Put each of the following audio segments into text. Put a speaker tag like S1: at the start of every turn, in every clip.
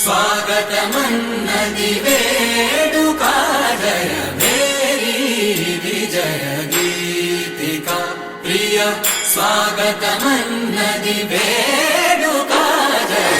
S1: स्वागतमन्नदि वेडुका जय मेरी विजय गीतिका प्रिय स्वागतमन्नदि वेडुका जय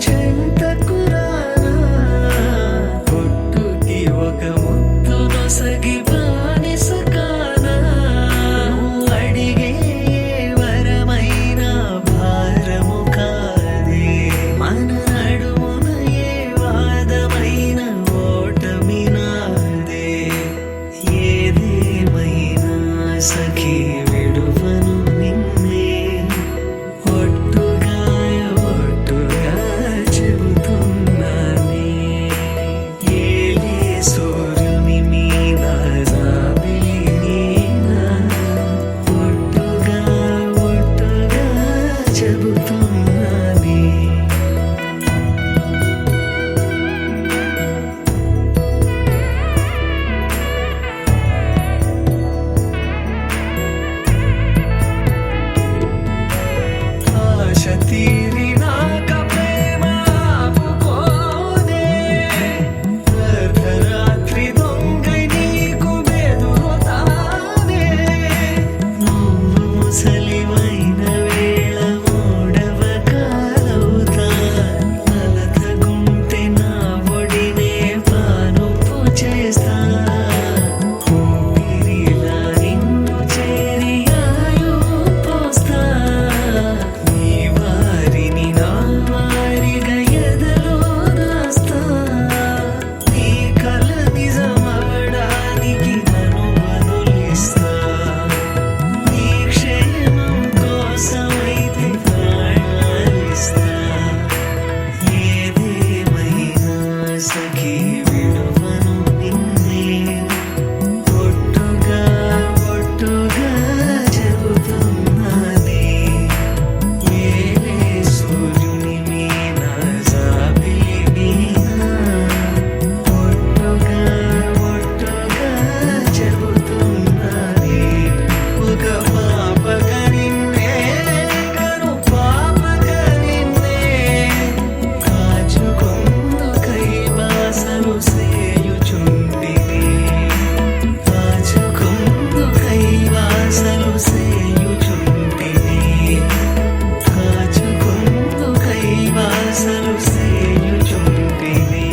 S2: చెంతకు రానా కొట్టుకి ఒక ముద్దు నొసగి బానిస కానా అడిగే వరమైన భారము కాదే మన నడుమున ఏ వాదమైన ఓటమి నాదే ఏదేమైనా సఖీ విడువను నిన్నే ఒట్టుగా చెబుతున్నానే ఏలే సూర్యుని మీద జాబిలి నీనా ఒట్టుగా చెబుతున్నానే ఆశ తీరినాక ప్రేమ ఆపుకోదే అర్ధరాత్రి దొంగై నీకు బెదురుతానే నువ్వు ముసలివైన వేళ మూడవ కాలవుతా నలతగుంటే నా ఒడినే పానుపు చేస్తా ఊపిరిలా నిన్ను చేరి ఆయు పోస్తా నీ వారిని నా వారిగా ఎదలో దాస్తా నీ కల నిజమవడానికి నన్ను వదిలిస్తా నీ క్షేమం కోసమైతే ప్రాణాలిస్తా ఏదేమైనా సఖీ విడువను నిన్నే ఒట్టుగా చెబుతున్నానే ఏలే సూర్యుని మీద జాబిలి నీనా ఒట్టుగా చెబుతున్నానే ఒక పాపగా నిన్నే కను పాపగా నిన్నే కాచుకొందుకై బాసలు సేయుచుంటిని కాచుకొందుకై బాసలు సేయుచుంటిని కాచుకొందుకై బాసలు సేయుచుంటిని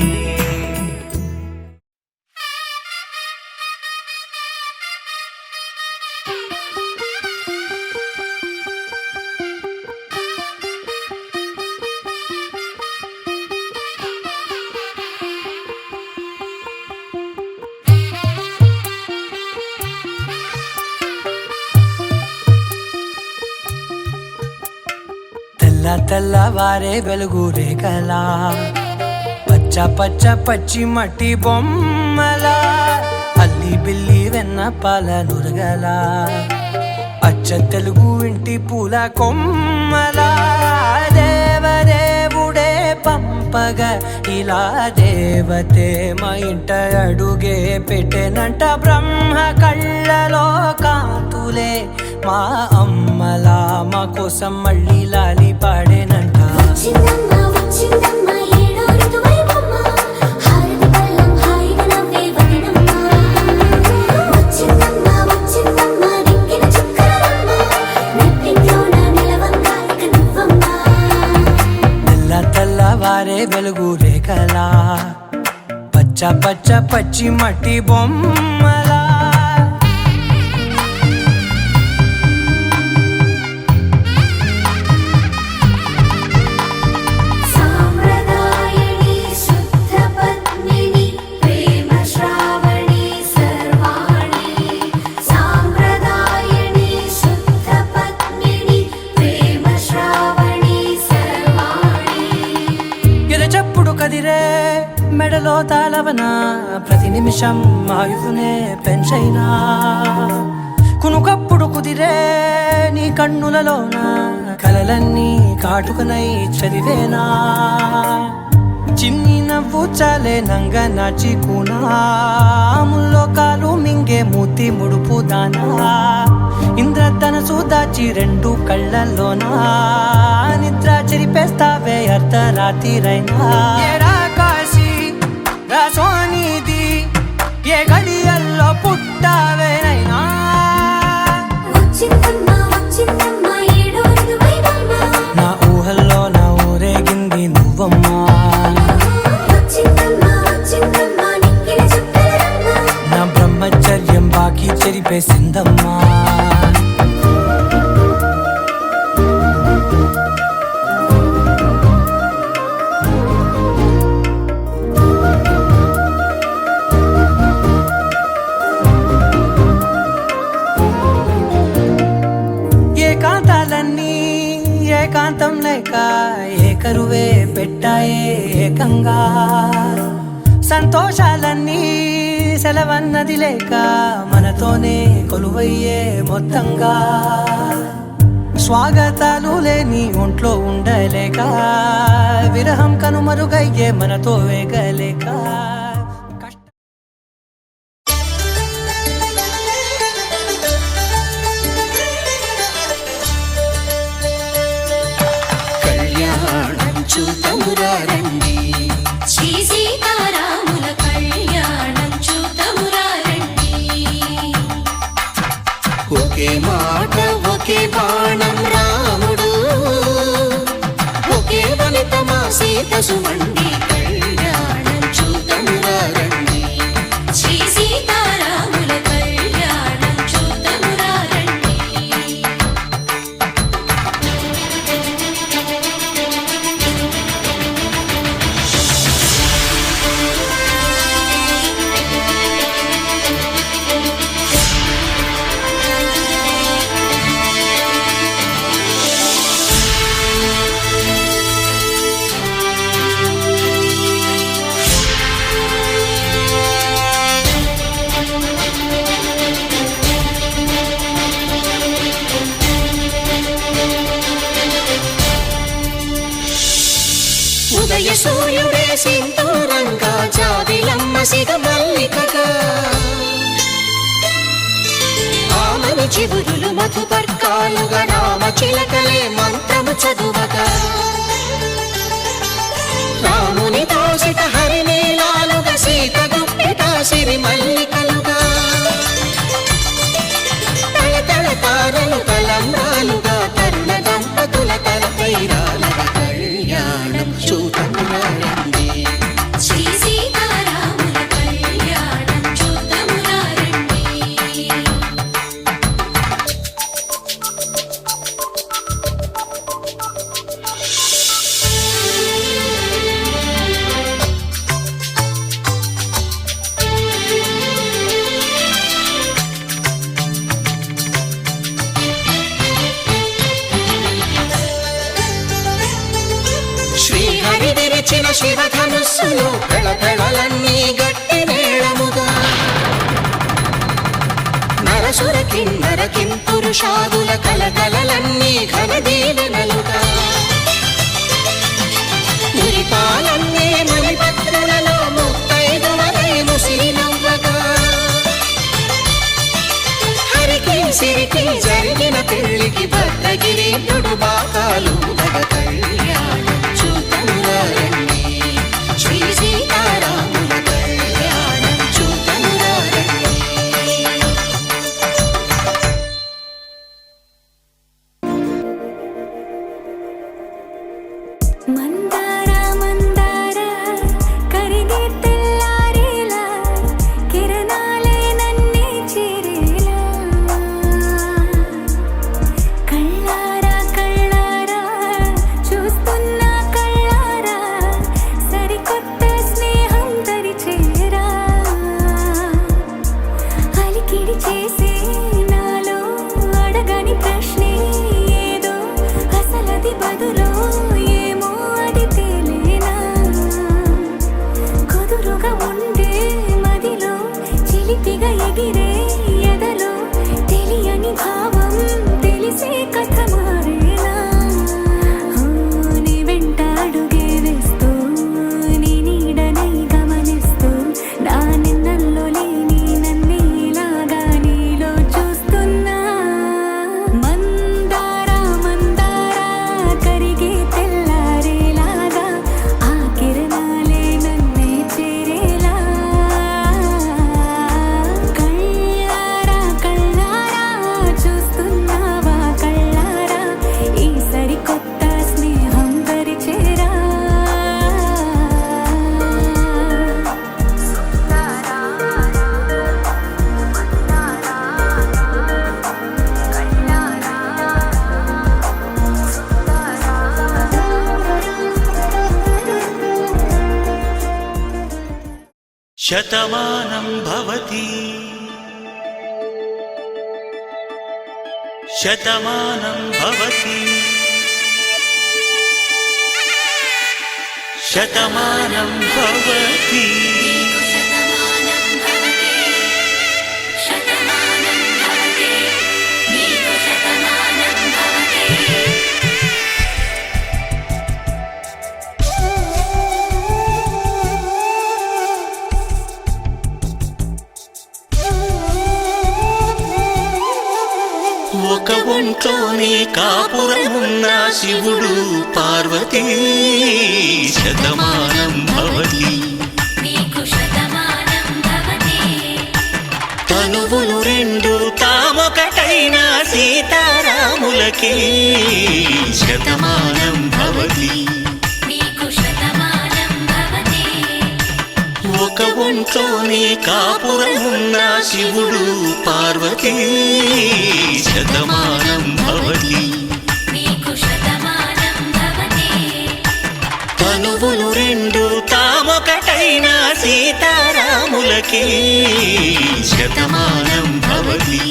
S2: తెల్లవారే వెలుగు రేఖలా పచ్చ పచ్చ పచ్చి మట్టి బొమ్మలా అల్లి బిల్లి వెన్న పాల నురగలా అచ్చ తెలుగు ఇంటి పూల కొమ్మలా దేవదేవుడే పంపగా ఇలా దేవతే మా ఇంట అడుగే పెట్టెనంట బ్రహ్మ కళ్ళలో కాంతులే మా అమ్మలా మా కోసం మళ్ళీ లాలి పాడేనంట
S3: వచ్చిందమ్మ వచ్చిందమ్మ ఏడో ఋతువైవమ్మ హారతి పళ్ళం హాయిగా నవ్వే వదినమ్మ వచ్చిందమ్మ దిక్కిన చుక్కలమ్మ నెట్టింట్లోన నిలవంగా ఇక నువ్వమ్మ
S2: తెల్లవారే వెలుగు రేఖలా పచ్చ పచ్చ పచ్చి మట్టి బొమ్మలా
S3: సాంప్రదాయని శుద్ధ పద్మిని ప్రేమ శ్రావణి సర్వాణి సాంప్రదాయని శుద్ధ పద్మిని ప్రేమ శ్రావణి సర్వాణి
S2: ఎరచప్పుడు కదిరే మెడలో తాళవన ప్రతి నిమిషం ఆయువునే పెంచైనా కునుకప్పుడు కుదిరే నీ కన్నులలోన కలలన్నీ కాటుకనై చదివేనా చిన్ని నవ్వు చాలే నంగ నాచి కూనాముల్లో కాలు మింగే మూతి ముడుపు దానా ఇంద్రధనసు దాచి రెండు కళ్ళల్లోనా నిద్ర చెరిపేస్తావే అర్ధరాత్రిరైనా ఏరా కాశీ రా సోనిది ఏ గడియల్లో పుట్టావేనైనా
S3: వచ్చిందమ్మ ఏడో ఋతువైవమ్మ
S2: నా ఊహల్లో నా ఊరేగింది నువ్వమ్మ కలిశాయే ఏకంగా సంతోషాలన్నీ సెలవన్నది లేక మనతోనే కొలువయ్యే మొత్తంగా స్వాగతాలు లేని ఒంట్లో ఉండలేక విరహం కనుమరుగయ్యే మనతో వేగలేక
S1: కళ్యాణం చూతమురారండి
S3: శ్రీ సీతారాముల కళ్యాణం చూతమురారండి
S1: ఒకే మాట ఒకే బాణం రాముడు ఒకే వనిత మా సీత సుమండి కళ్యాణం చూతమురారండి
S3: శ్రీ సీతారాముల కళ్యాణం చూతమురారండి
S1: ఉదయ సూర్యుడే సింధూరంగా జాబిలమ్మ సిగ మల్లికగా ఆమని చిగురులు మధుపర్కాలుగా రామ చిలకలే మంత్రము చదువగా రాముని దోసిట హరినీలాలుగా సీత గుప్పిట సిరి మల్లికలుగా తళతళ తారలు తలంబ్రాలుగా తరుణ దంపతుల తలపైరాలుగా కళ్యాణం చూతమురారండి
S3: శ్రీ సీతారాముల కళ్యాణం చూతమురారండి
S1: శ్రీహరి విరిచిన శివధనుస్సులు పెళపెళలన్నీ గట్టి మేళముగా నరసుర కిన్నర కింపురుషాదుల కలకలలన్నీ ఘన దీవెనలుగా మురిపాలన్నీ మణిపత్రులలో ముత్తైదువలై ముసిరి నవ్వగా హరికి సిరికి జరిగిన పెళ్లికి భద్రగిరి బాకాలు కళ్యాణం చూతమురారండి శ్రీ సీతారాముల కళ్యాణం చూతమురారండి
S3: మందార మందార కరిగే తెల్లారేలా కిరణాలే నన్నే చేరేలా కళ్ళారా కళ్ళారా చూస్తున్నా కళ్ళారా సరికొత్త స్నేహం దరిచేరా అలికిడి చేసే నాలో అడగని ప్రశ్నే ఏదో అసలది బదులో ఏమో అది తేలేనా కుదురుగా ఉండే మదిలో చిలిపిగా ఎగిరే ఎదలో తెలియని భావం తెలిసే కథ మారేనా నీ వెంట అడుగే వేస్తూ నీ నీడనై గమనిస్తూ నా నిన్నల్లో లేని నన్నేలాగా నీలో చూస్తున్నా మందార మందార కరిగే తెల్లారేలాగా ఆ కిరణాలే నన్నే చేరేలా కళ్ళారా కళ్ళారా చూస్తున్నావా కళ్ళారా ఈ సరికొత్త స్నేహం దరిచేరా
S4: శతమానం భవతి శతమానం భవతి శతమానం భవతి ఒక ఒంట్లోనే కాపురమున్న శివుడు పార్వతీ శతమానం భవతి తనువులు రెండు తామొకటైన సీతారాములకి శతమానం భవతి ఒక ఒంట్లోనే కాపురమున్న శివుడు పార్వతీ శతమానం భవతి తనువులు రెండు తామొకటైన సీతారాములకి శతమానం భవతి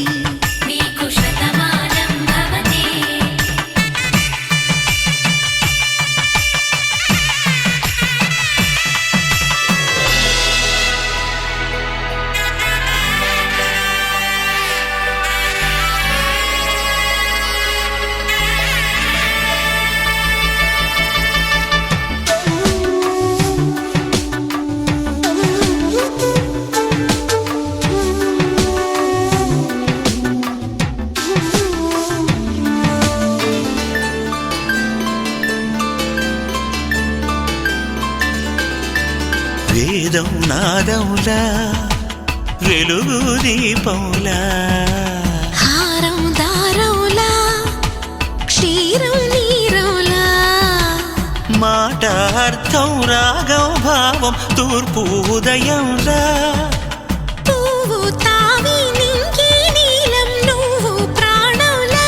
S4: వేదం నాదములా వెలుగు దీపములా
S3: హారం దారౌలా క్షీరం నీరౌలా
S4: మాట అర్థం రాగం భావం తూర్పు ఉదయంలా
S3: పువ్వు తావి నింగి నీలం నువ్వు ప్రాణంలా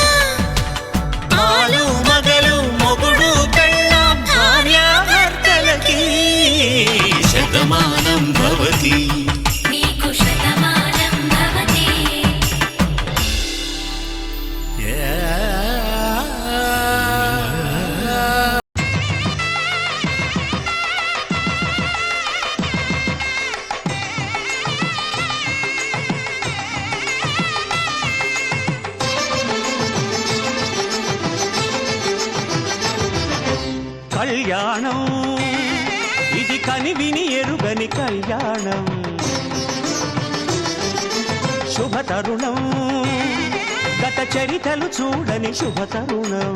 S4: ఆలు మగలు మొగుడు పెళ్ళాం భార్యాభర్తలకి శతమానం భవతి కళ్యాణం ఇది కని విని ఎరుగని కళ్యాణం శుభతరుణం గత చరితలు చూడని శుభతరుణం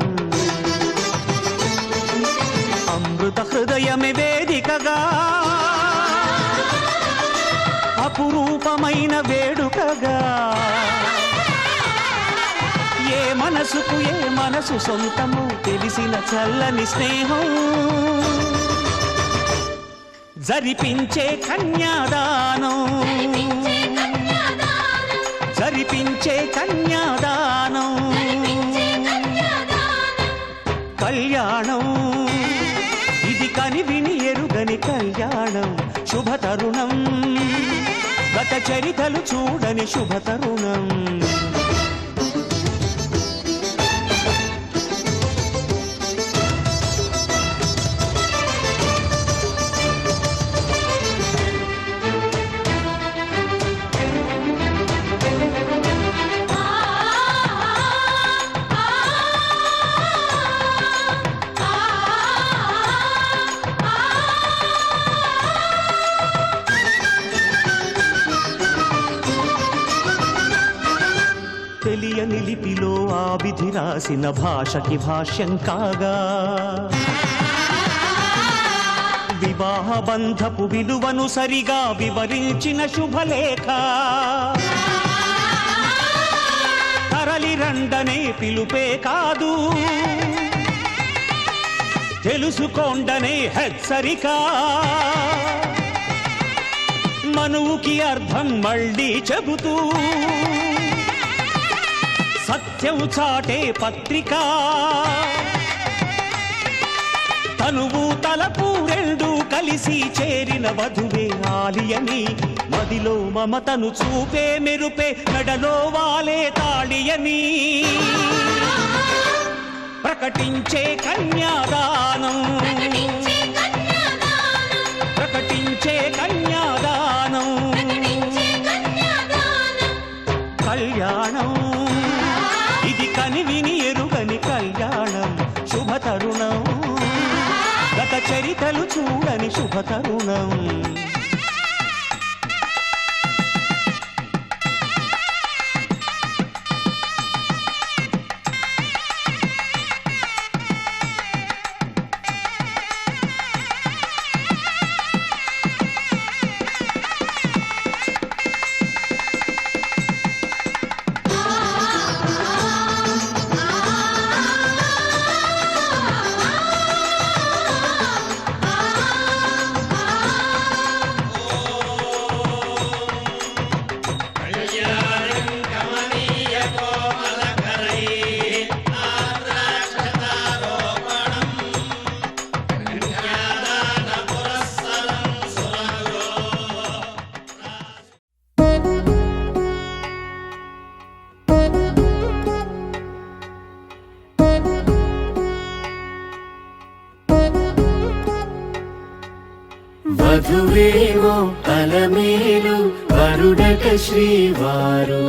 S4: అమృత హృదయమే వేదికగా అపురూపమైన వేడుకగా ఏ మనసుకు ఏ మనసు సొంతము తెలిసిన చల్లని స్నేహం జరిపించే కన్యాదానం జరిపించే కన్యాదానం కళ్యాణం ఇది కని విని ఎరుగని కళ్యాణం శుభతరుణం గత చరితలు చూడని శుభతరుణం తెలియని లిపిలో ఆ విధి రాసిన భాషకి భాష్యం కాగా వివాహ బంధపు విలువను సరిగా వివరించిన శుభలేఖ తరలి రండనే పిలుపే కాదు తెలుసుకోండనే హెచ్చరిక మనువుకి అర్థం మళ్ళీ చెబుతూ సత్యం చాటే పత్రిక తనువు తలపు రెండు కలిసి చేరిన వధువే ఆలియని మదిలో మమతను చూపే మెరుపే నడలో వాలే తాళియని ప్రకటించే కన్యాదానం అమెరికలు చూడని శుభ తరుణం.
S1: వధువేవో అలమేలు వరుడట శ్రీవారు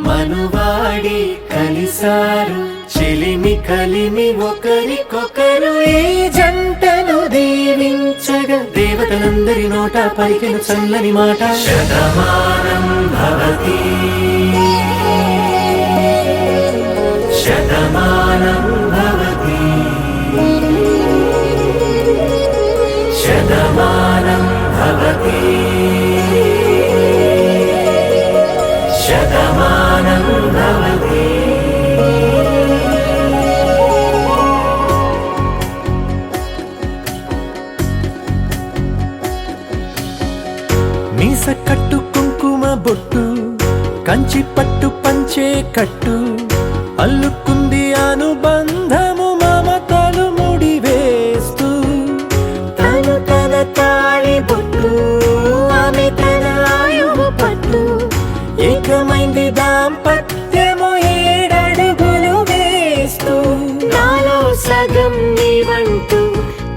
S1: మనువాడి కలిసారు చెలిమి కలిమి ఒకరికొకరు ఈ జంటను దీవించగా దేవతలందరి నోట పలికిన చల్లని మాట శతమానం భవతి శతమానం భవతి శతమానం భవతి శతమానం భవతి.
S2: మీస కట్టు కుంకుమ బొట్టు కంచి పట్టు పంచే కట్టు అల్లుకుంది అనుబంధము మమతలు ముడివేస్తూ
S3: తను తన తాళి బొట్టు ఆమె తన ఆయువు పట్టు
S2: ఏకమైంది దాంపత్యము 7 అడుగులు వేస్తూ
S3: నాలో సగం నీవంటూ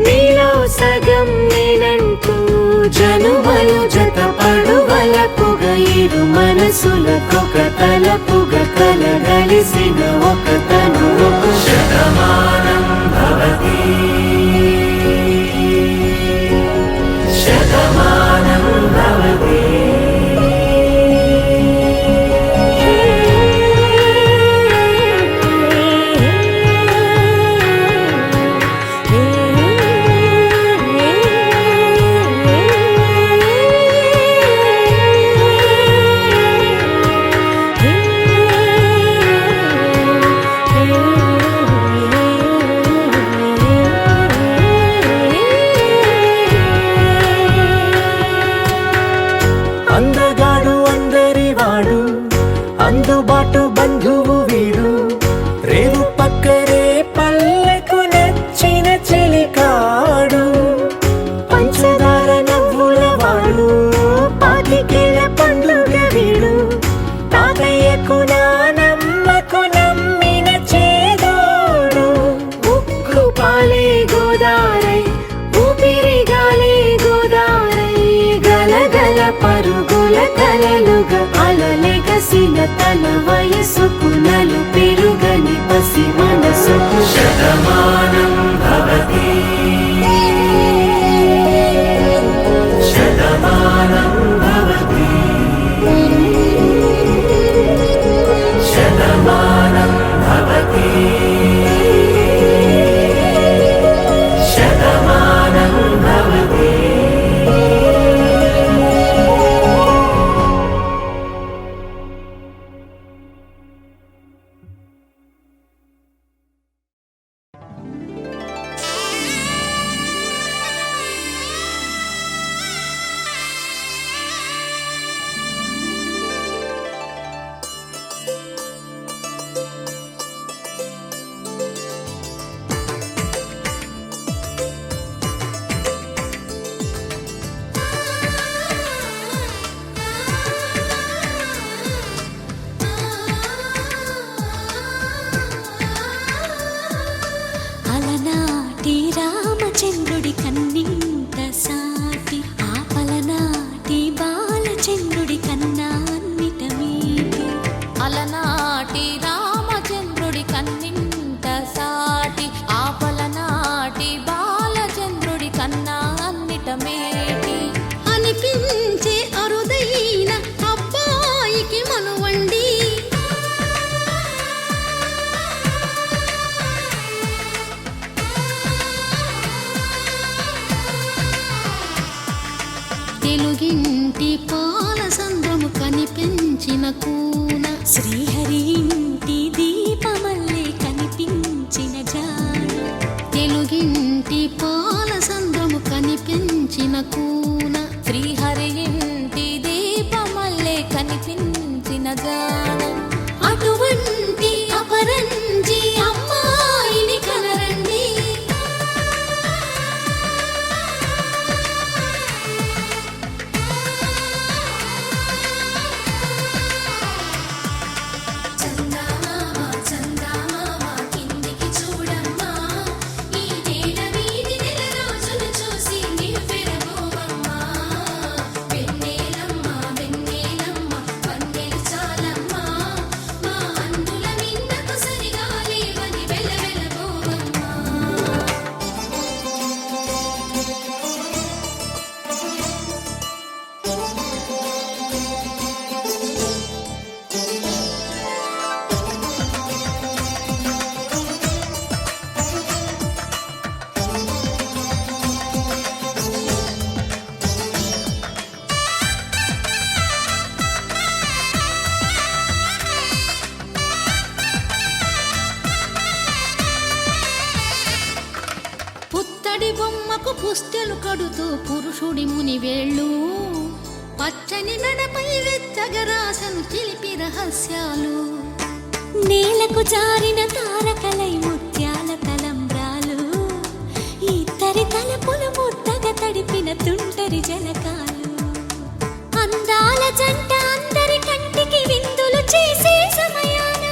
S3: నీలో సగం నేనంటూ జనుమలు జత పడువలపుగ ఇరు మనసులకొక తలపుగ కలగలిసిన ఒక తను
S1: శతమానం భవతి శతమానం భవతి.
S2: అందగాడు అందరివాడు అందుబాటు బంధువు వీడు రేవు పక్కరే పల్లెకు నచ్చిన చెలికాడు
S3: పంచదార నవ్వుల వాడు పాతికేల పండుగ వీడు
S2: తాతయ్యకు నానమ్మకు నమ్మిన చేదోడు
S3: ఉక్కు పాలే గోదారై ఊపిరి గాలే గోదారై గలగల పరుగుల కలలుగా అలలెగసిన తన వయసుకు నలు పెరుగని పసి మనసుకు
S1: శతమానం భవతి శతమానం భవతి శతమానం భవతి శతమానం భవతి.
S3: కన్నా అన్నిట మేటి అనిపించే అరుదైన అబ్బాయికి మనువండి తెలుగింటి పాల సంద్రము కనిపించిన కూన శ్రీహరి ఇంటి దీపమల్లే కనిపించిన జాన తెలుగింటి పాల సంద్రము కనిపించిన కూన శ్రీహరి ఇంటి దీపమల్లే కనిపించిన జాన అటువంటి అపరంజి అమ్మాయిని కనరండి పుత్తడి బొమ్మకు పుస్తెలు కడుతూ పురుషుడి ముని వేళ్ళు పచ్చని మెడపై వెచ్చగరాసను చిలిపి రహస్యాలు నేలకు జారిన తారకలై ముత్యాల తలంబ్రాలు ఇద్దరి తలపులు ముద్దగా తడిపిన తుంటరి జలకాలు అందాల జంట అందరి కంటికి విందులు చేసే సమయాన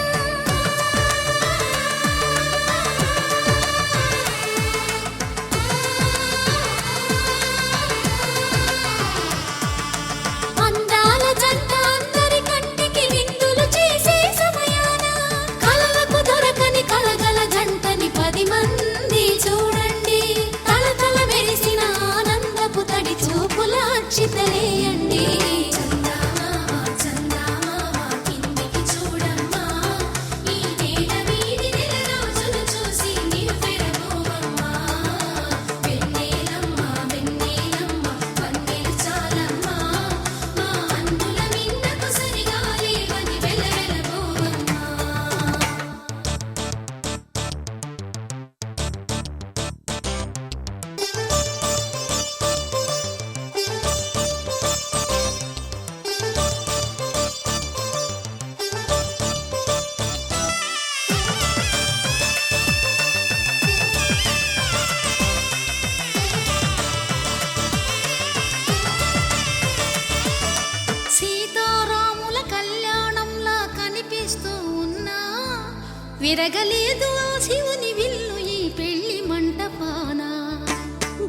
S3: విరగలేదు ఆ శివుని విల్లు ఈ పెళ్లి మంటపాన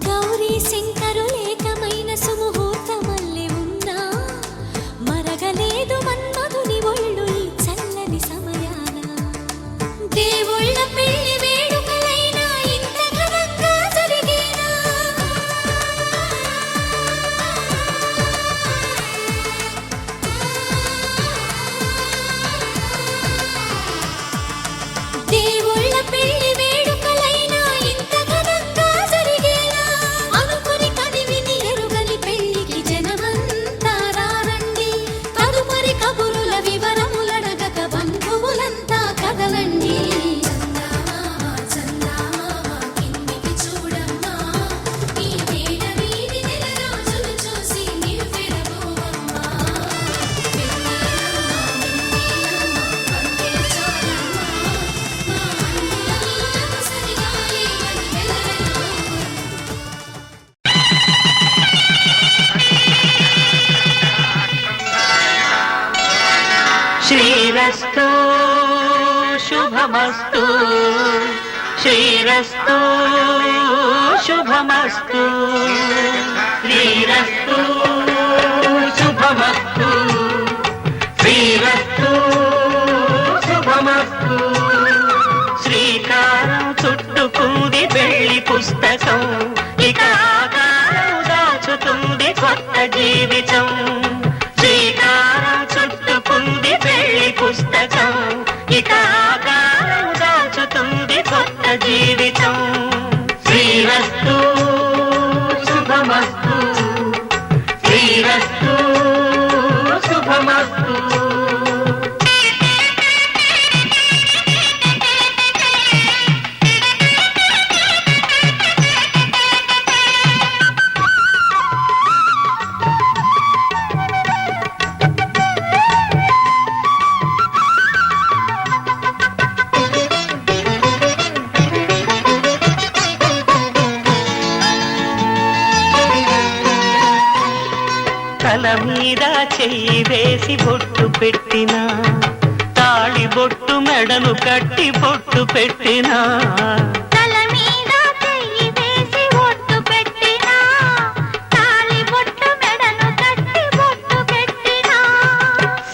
S3: గౌరీ శంకరులేకమైన సుముహూర్తమల్లె ఉన్నా మరగలేదు మన్మధుని ఒళ్ళు ఈ చల్లని సమయాన దేవుళ్ళ పెళ్లి వేడుకలైనా ఇంత ఘనంగా జరిగేనా దేవుళ్ళ పెళ్లి వేడుకలైనా ఇంత ఘనంగా జరిగేలా అనుకుని కదివిని ఎరుగని పెళ్లికి జనమంతా రారండి తదుపరి కబురుల వివరములడగక బంధువులంతా కదలండి
S4: శ్రీరస్తు శుభమస్తు శ్రీరస్తు శుభమస్తు శ్రీరస్తు శుభమస్తు శ్రీరస్తు శుభమస్తు శ్రీకారం చుట్టుకుంది పెళ్లి పుస్తకం ఇక కొత్త జీవితం శ్రీకారం చుట్టుకుంది పెళ్లి పుస్తకం ఇక ఆకారం దాచుతుంది కొత్త జీవితం శ్రీరస్తు శుభమస్తు శ్రీరస్తు శుభమస్తు తల మీద చెయ్యి వేసి బొట్టు పెట్టినా తాళి బొట్టు మెడను కట్టి బొట్టు పెట్టినా
S3: తల మీద చెయ్యి వేసి బొట్టు పెట్టినా తాళి బొట్టు మెడను కట్టి బొట్టు పెట్టినా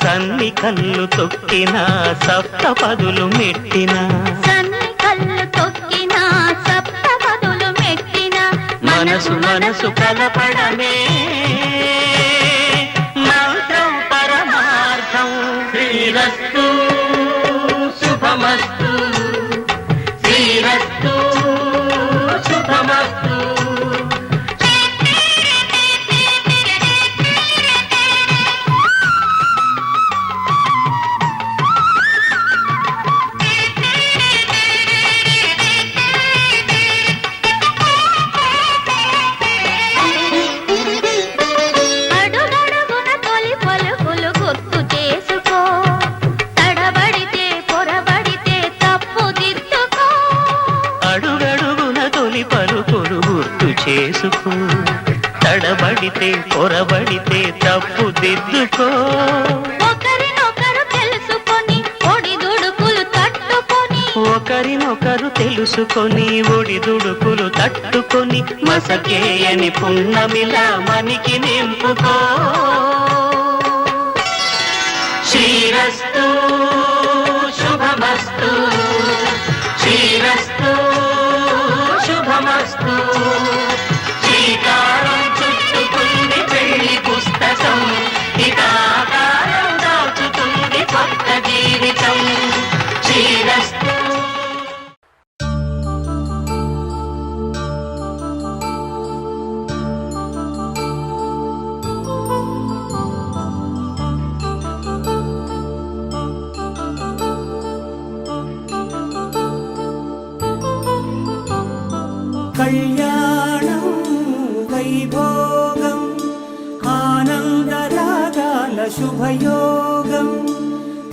S4: సన్ని కళ్ళు తొక్కినా సప్తపదులు మెట్టినా
S3: సన్ని కళ్ళు తొక్కినా సప్తపదులు మెట్టినా
S4: మనసు మనసు కలపడమే మంత్రం పరమార్థం శ్రీరస్తు శుభమస్తు శ్రీరస్తు శుభమస్తు
S3: అడుగడుగున తొలి పలుకులు గుర్తు చేసుకో తడబడితే పొరబడితే తప్పు దిద్దుకో
S4: అడుగడుగున తొలి పలుకులు గుర్తు చేసుకో తడబడితే పొరబడితే తప్పు దిద్దుకో
S3: ఒకరినొకరు తెలుసుకొని ఒడిదుడుకులు తట్టుకొని
S4: ఒకరినొకరు తెలుసుకొని ఒడిదుడుకులు తట్టుకొని మసకేయని పున్నమిలా మనికి నింపుకో శ్రీరస్తు శుభమస్తు శ్రీరస్తు శుభమస్తు శ్రీకారం చుట్టుకుంది పెళ్లి పుస్తకం ఇక ఆకారం దాచుతుంది కొత్త జీవితం శ్రీరస్తు
S2: కళ్యాణం వైభోగం ఆనందరాగాల శుభయోగం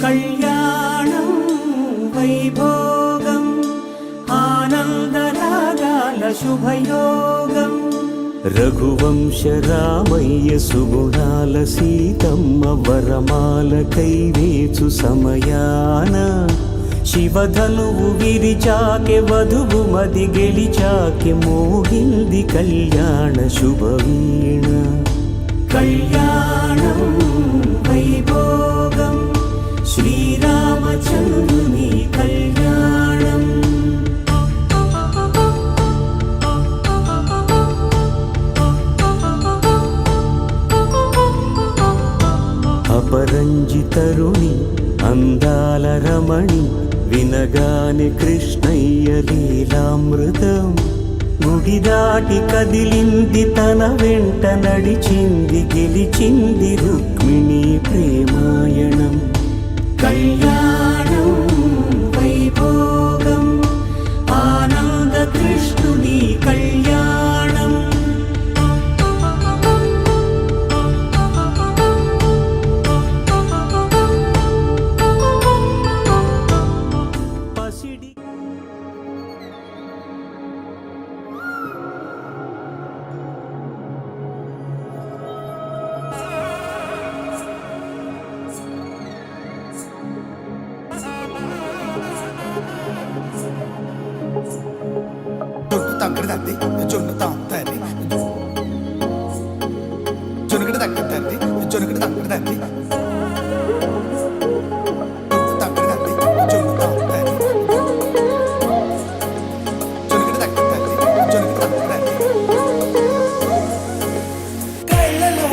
S2: కళ్యాణం వైభోగం ఆనందరాగాల శుభయోగం రఘువంశ రామయ్య సుగుణాల సీతమ్మ వరమాల కైవేచు సమయాన శివధనువు విరిచాకె వధువు మది గెలిచాకె మోగింది కళ్యాణ శుభవీణ కళ్యాణం వైభోగం శ్రీరామచంద్రుని కళ్యాణం అపరంజితరుణి అందాల రమణి వినగానే కృష్ణయ్య లీలామృతం గుడి దాటి కదిలింది తన వెంట నడిచింది గెలిచింది రుక్మిణి ప్రేమాయణం కళ్యాణం వైభోగం ఆనంద కృష్ణుని కళ్యాణం పసిడి
S5: తగ్గదండి జొన్ను తాగుతాది జొనుగడ తగ్గదండి జొనుగడ తగ్గదండి తగ్గదండి జొన్ను తాగుతాది జొనుగడ తగ్గదండి జొనుగడ తగ్గదండి కళ్ళలో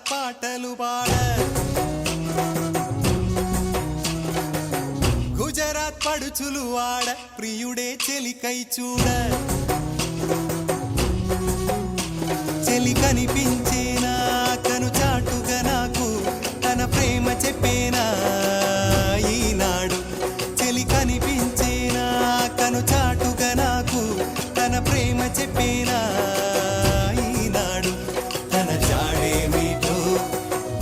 S5: పాటలు పాడ గుజరాత్ పడుచులు వాడ ప్రియుడే చెలికై చూడ చెలి కనిపించేనా కను చాటుగా నాకు తన ప్రేమ చెప్పేనా ఈనాడు చెలి కనిపించేనా కను చాటుగా నాకు తన ప్రేమ చెప్పేనా ఈనాడు తన జాడేమిటో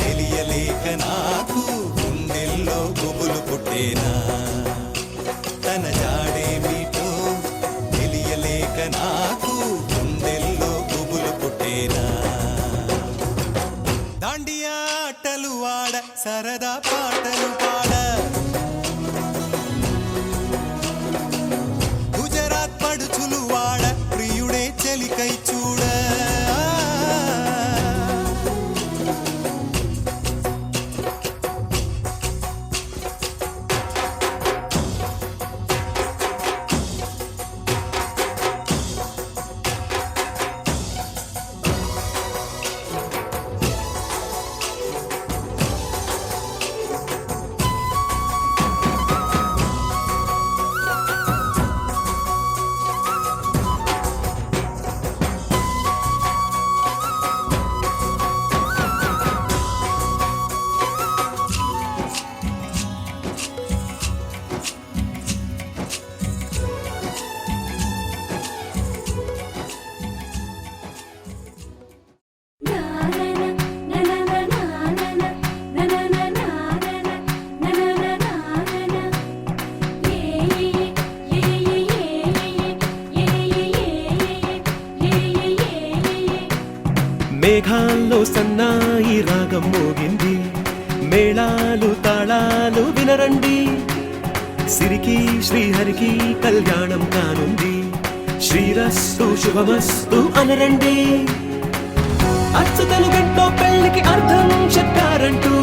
S5: తెలియలేక నాకు గుండెల్లో గుబులు పుట్టేనా తన జాడేమిటో తెలియలేక నాకు గుండెల్లో గుబులు పుట్టేనా దాండియా ఆటలు వాడ సరదా పాటలు పాడ గుజరాత్ పడుచులు వాడ ప్రియుడే చెలికై చూడ
S4: మేఘాల్లో సన్నాయి రాగం మోగింది మేళాలు తాళాలు వినరండి సిరికి శ్రీహరికి కళ్యాణం కానుంది శ్రీరస్తు శుభమస్తు అనరండి అచ్చతలు గంటో పెళ్లికి అర్థం చెప్పారంటూ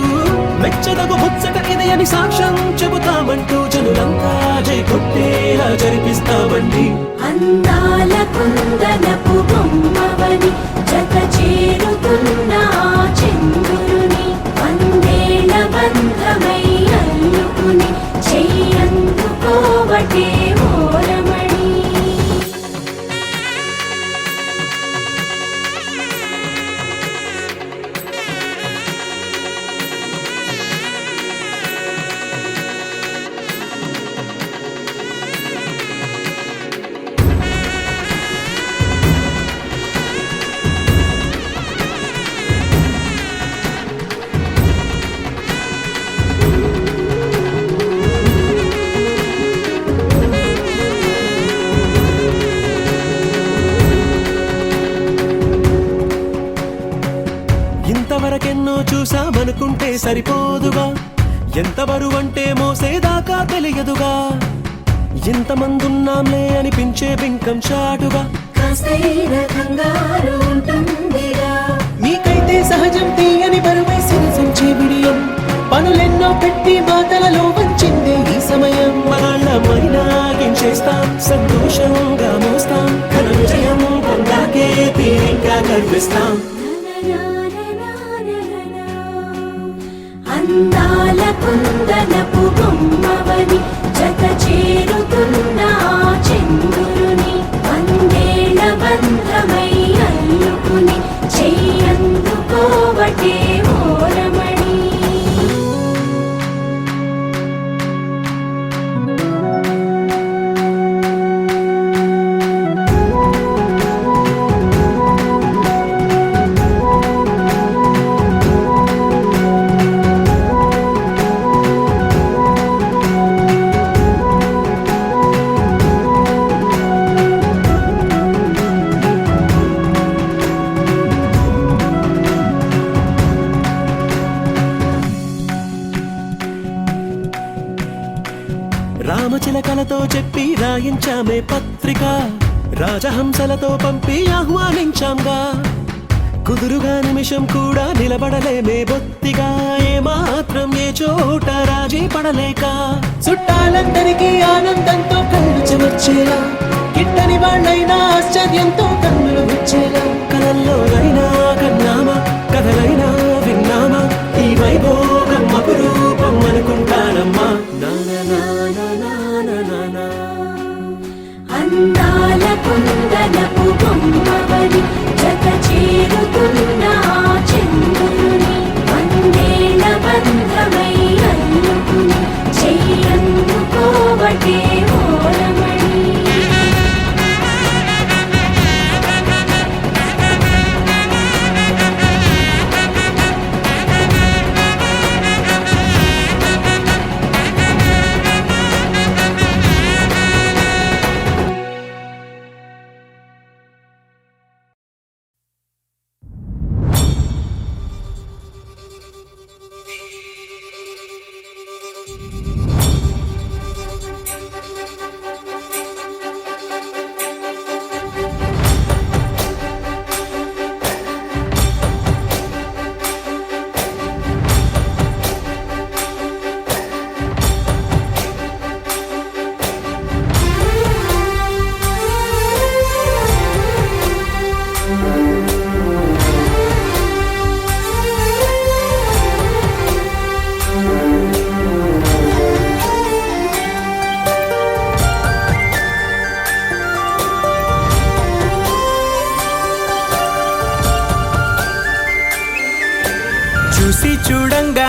S4: మెచ్చదగు ముచ్చట ఇది అని సాక్ష్యం చెబుతామంటూ జనులంతా జై కొట్టేలా జరిపిస్తామండి
S3: అందాల కుందనపు బొమ్మవని జత చేరుతున్న ఆ చంద్రుని వందేల బంధమై అల్లుకుని చెయ్యందుకోవటే ఓరమణి
S4: ఇంతవరకెన్నో చూసామనుకుంటే సరిపోదుగా ఎంత బరువంటే మోసేదాకా తెలియదుగా ఇంతమందున్నాంలే అనిపించే బింకం చాటుగా
S3: కాస్తైన కంగారు ఉంటుందిగా
S4: మీకైతే సహజం తీయని బరువై సిరసించే బిడియం పనులెన్నో పెట్టి మాటలలో వంచిందే ఈ సమయం మనమైనా గించేస్తాం సంతోషంగా మోస్తాం ఘన విజయం పొందాకే తీరిగ్గా కనిపిస్తాం
S3: అందాల కుందనపు బొమ్మవని జత చేరుతున్న ఆ చంద్రుని వందేల బంధమై అల్లుకుని చెయ్యందుకోవటే ఓరమణి
S4: రామచిలకలతో చెప్పి రాయించామే పత్రిక రాజహంసలతో పంపి ఆహ్వానించాంగా కుదురుగా నిమిషం కూడా నిలబడలేమే బొత్తిగా ఏమాత్రం ఏ చోట రాజీ పడలేక చుట్టాలందరికీ ఆనందంతో కళ్ళు చెమర్చేలా గిట్టని వాళ్ళైనా ఆశ్చర్యంతో కన్నులు వచ్చేలా కలల్లోనైనా కన్నామా కథలైనా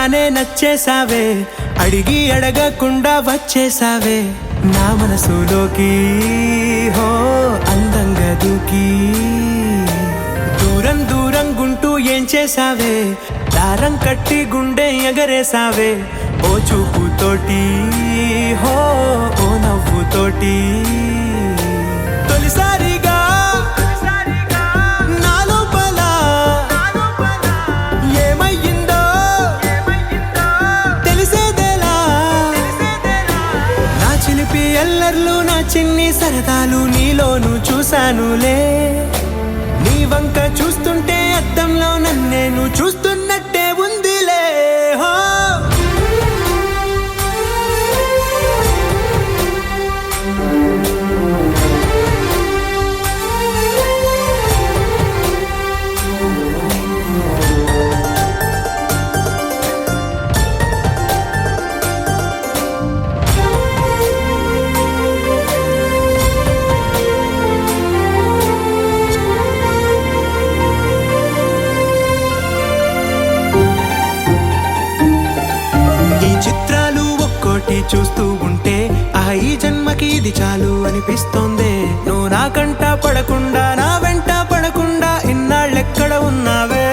S4: చూడగానే నచ్చేసావే, అడిగి అడగకుండా వచ్చేసావే నా మనసులోకి, హో అందంగా దూకి. దూరం దూరం గుంటూ ఏం చేసావే, దారం కట్టి గుండె ఎగరేసావే ఓ చూపుతోటి, హో ఓ నవ్వుతోటి. తొలిసారిగా నా లోపల ఏమయ్యిందో తెలిసేదేలా. నా చిలిపి ఎల్లర్లు నా చిన్ని సరదాలు నీలోను చూశానులే. నీ వంక చూస్తుంటే అద్దంలో నన్నేను చూస్తున్నట్టే ఉందిలే. హో చూస్తూ ఉంటే ఈ జన్మకి ఇది చాలు అనిపిస్తోందే. నువ్వు నా కంట పడకుండా నా వెంట పడకుండా ఇన్నాళ్ళెక్కడ ఉన్నావే.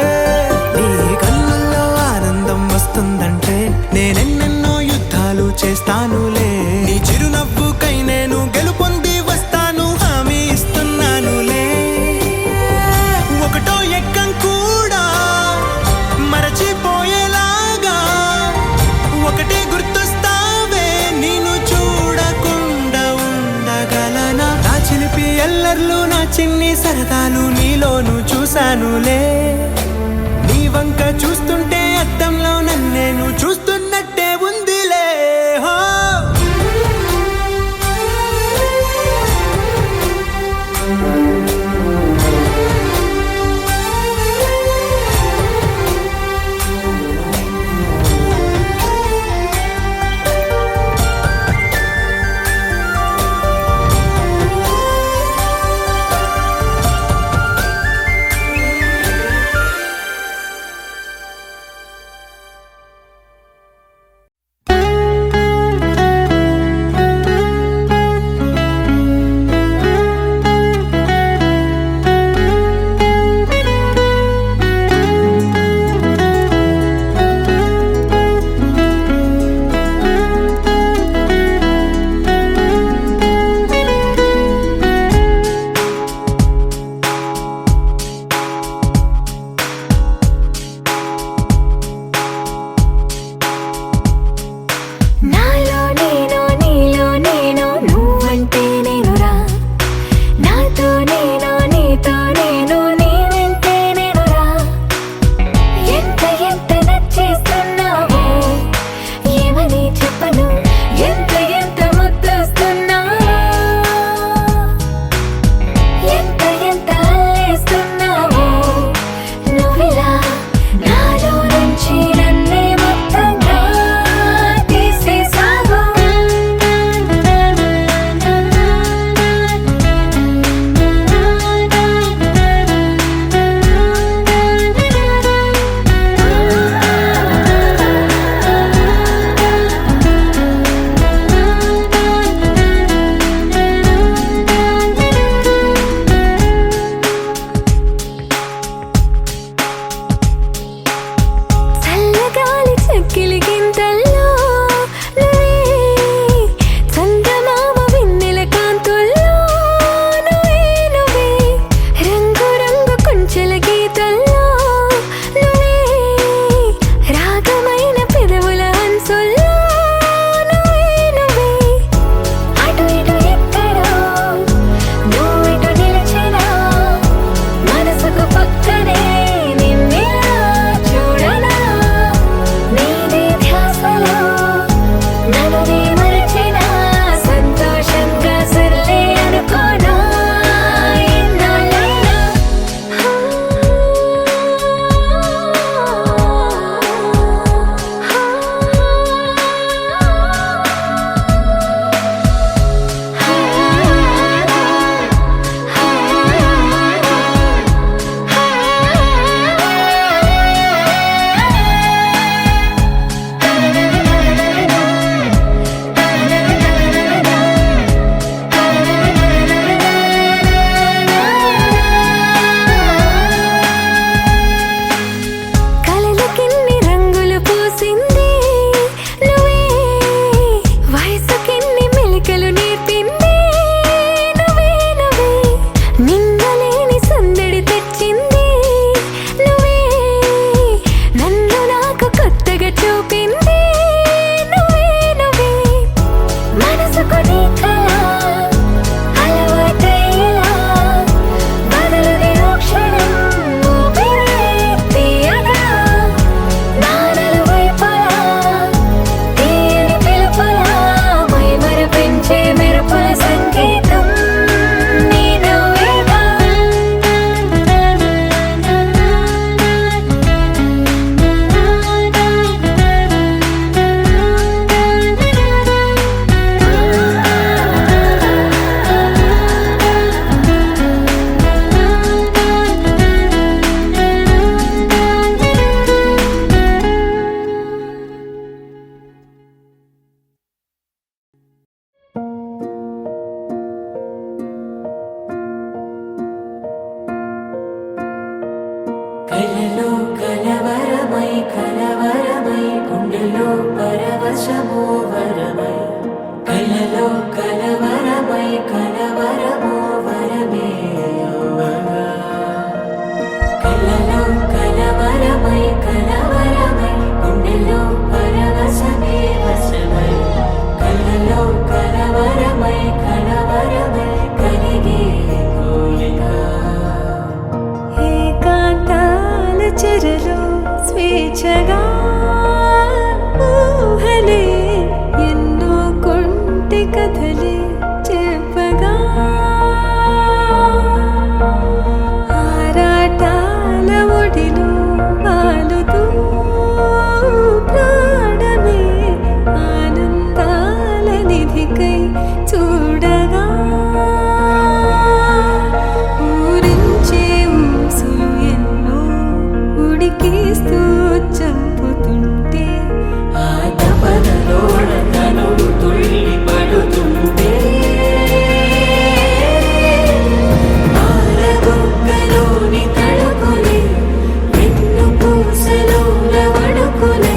S4: నీ కళ్ళల్లో ఆనందం వస్తుందంటే నేనెన్నెన్నో యుద్ధాలు చేస్తానులే. నీ చిరునవ్వుకై నేను గెలుపొంది వస్తాను హామీ ఇస్తున్నానులే. ఒకటో ఎక్కం కూడా మరచిపోయేలాగా ఒకటే గుర్తు ఎల్లర్లు నా చిన్ని సరదాలు నీలోను చూశానులే. నీ వంక చూస్తుంటే అద్దంలో నన్నేను చూస్తున్నట్టే ఉందిలే. హో
S1: పరవశము వరమై కలలో కలవరమై కలవరము వరమే యువగా కలలో కలవరమై కలవరమై గుండెలో పరవశమే వశమై కలలో కలవరమై కలవరమై కలిగే కోరిక
S3: ఏకాంతాల చెరలో స్వేచ్ఛగా ఊహలే ఎన్నో కొంటె కథలే చెప్పగా ఆరాటాల ఒడిలో వాలుతూ ప్రాణమే ఆనందాల నిధికై చూడగా ఊరించే ఊసులు ఎన్నో ఉడికిస్తూ చంపుతుంటే
S1: ఆ తపనలోన తనువు తుళ్ళి పడుతుంటే ఆరబొక్కలోని తడుకులే వెన్ను పూసలోన వడుకులే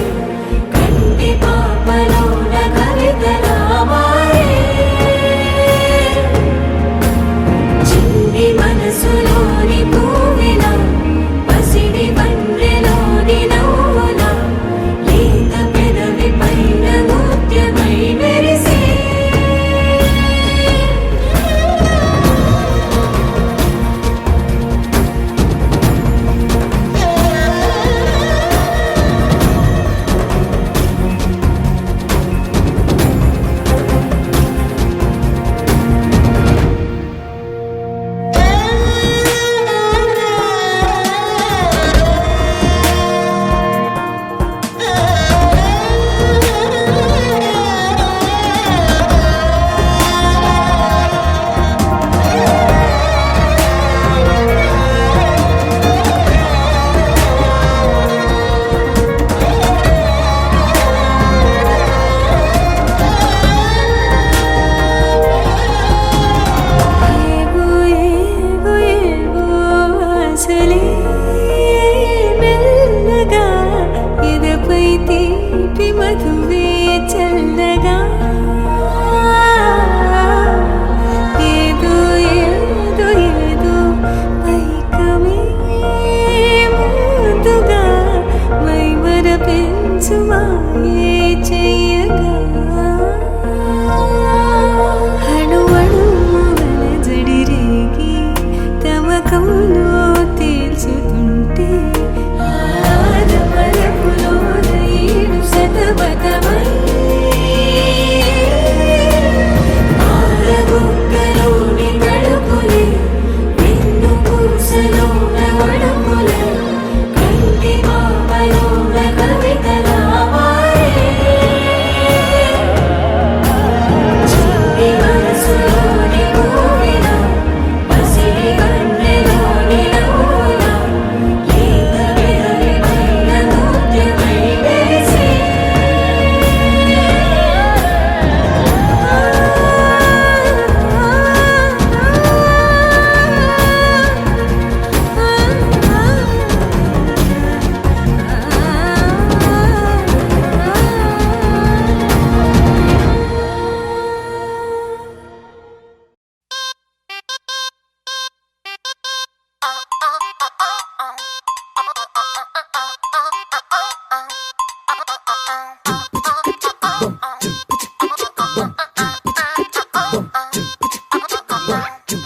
S1: కంటి పాపలోన కవితలా మారే చిన్ని మనసులోని పూవిలా పసిడి బండ్రెలోని నవ్వులా లేత పెదవి పైన ముత్యమై మెరిసే
S3: ఏవో ఏవో ఏవో ఆశలే మెల్లగా ఎదపై తీపి మధువే చల్లగా ఏదో ఏదో ఏదో పైకమే ముందుగా మైమర పెంచు మాయే చెయ్యగా అణువణువుల జడిరేగి తమకంలో తేల్చుతుంటే ఆరమరపులోన ఏడు శతమతమై
S1: ఆరబొక్కలోని తడుకులే వెన్ను పూసలోన వడుకులే కంటి పాపలోన కవితలా మారే చిన్ని మనసులోని పూవిలా పసిడి బండ్రెలోని నవ్వులా లేత పెదవి పైన ముత్యమై మెరిసే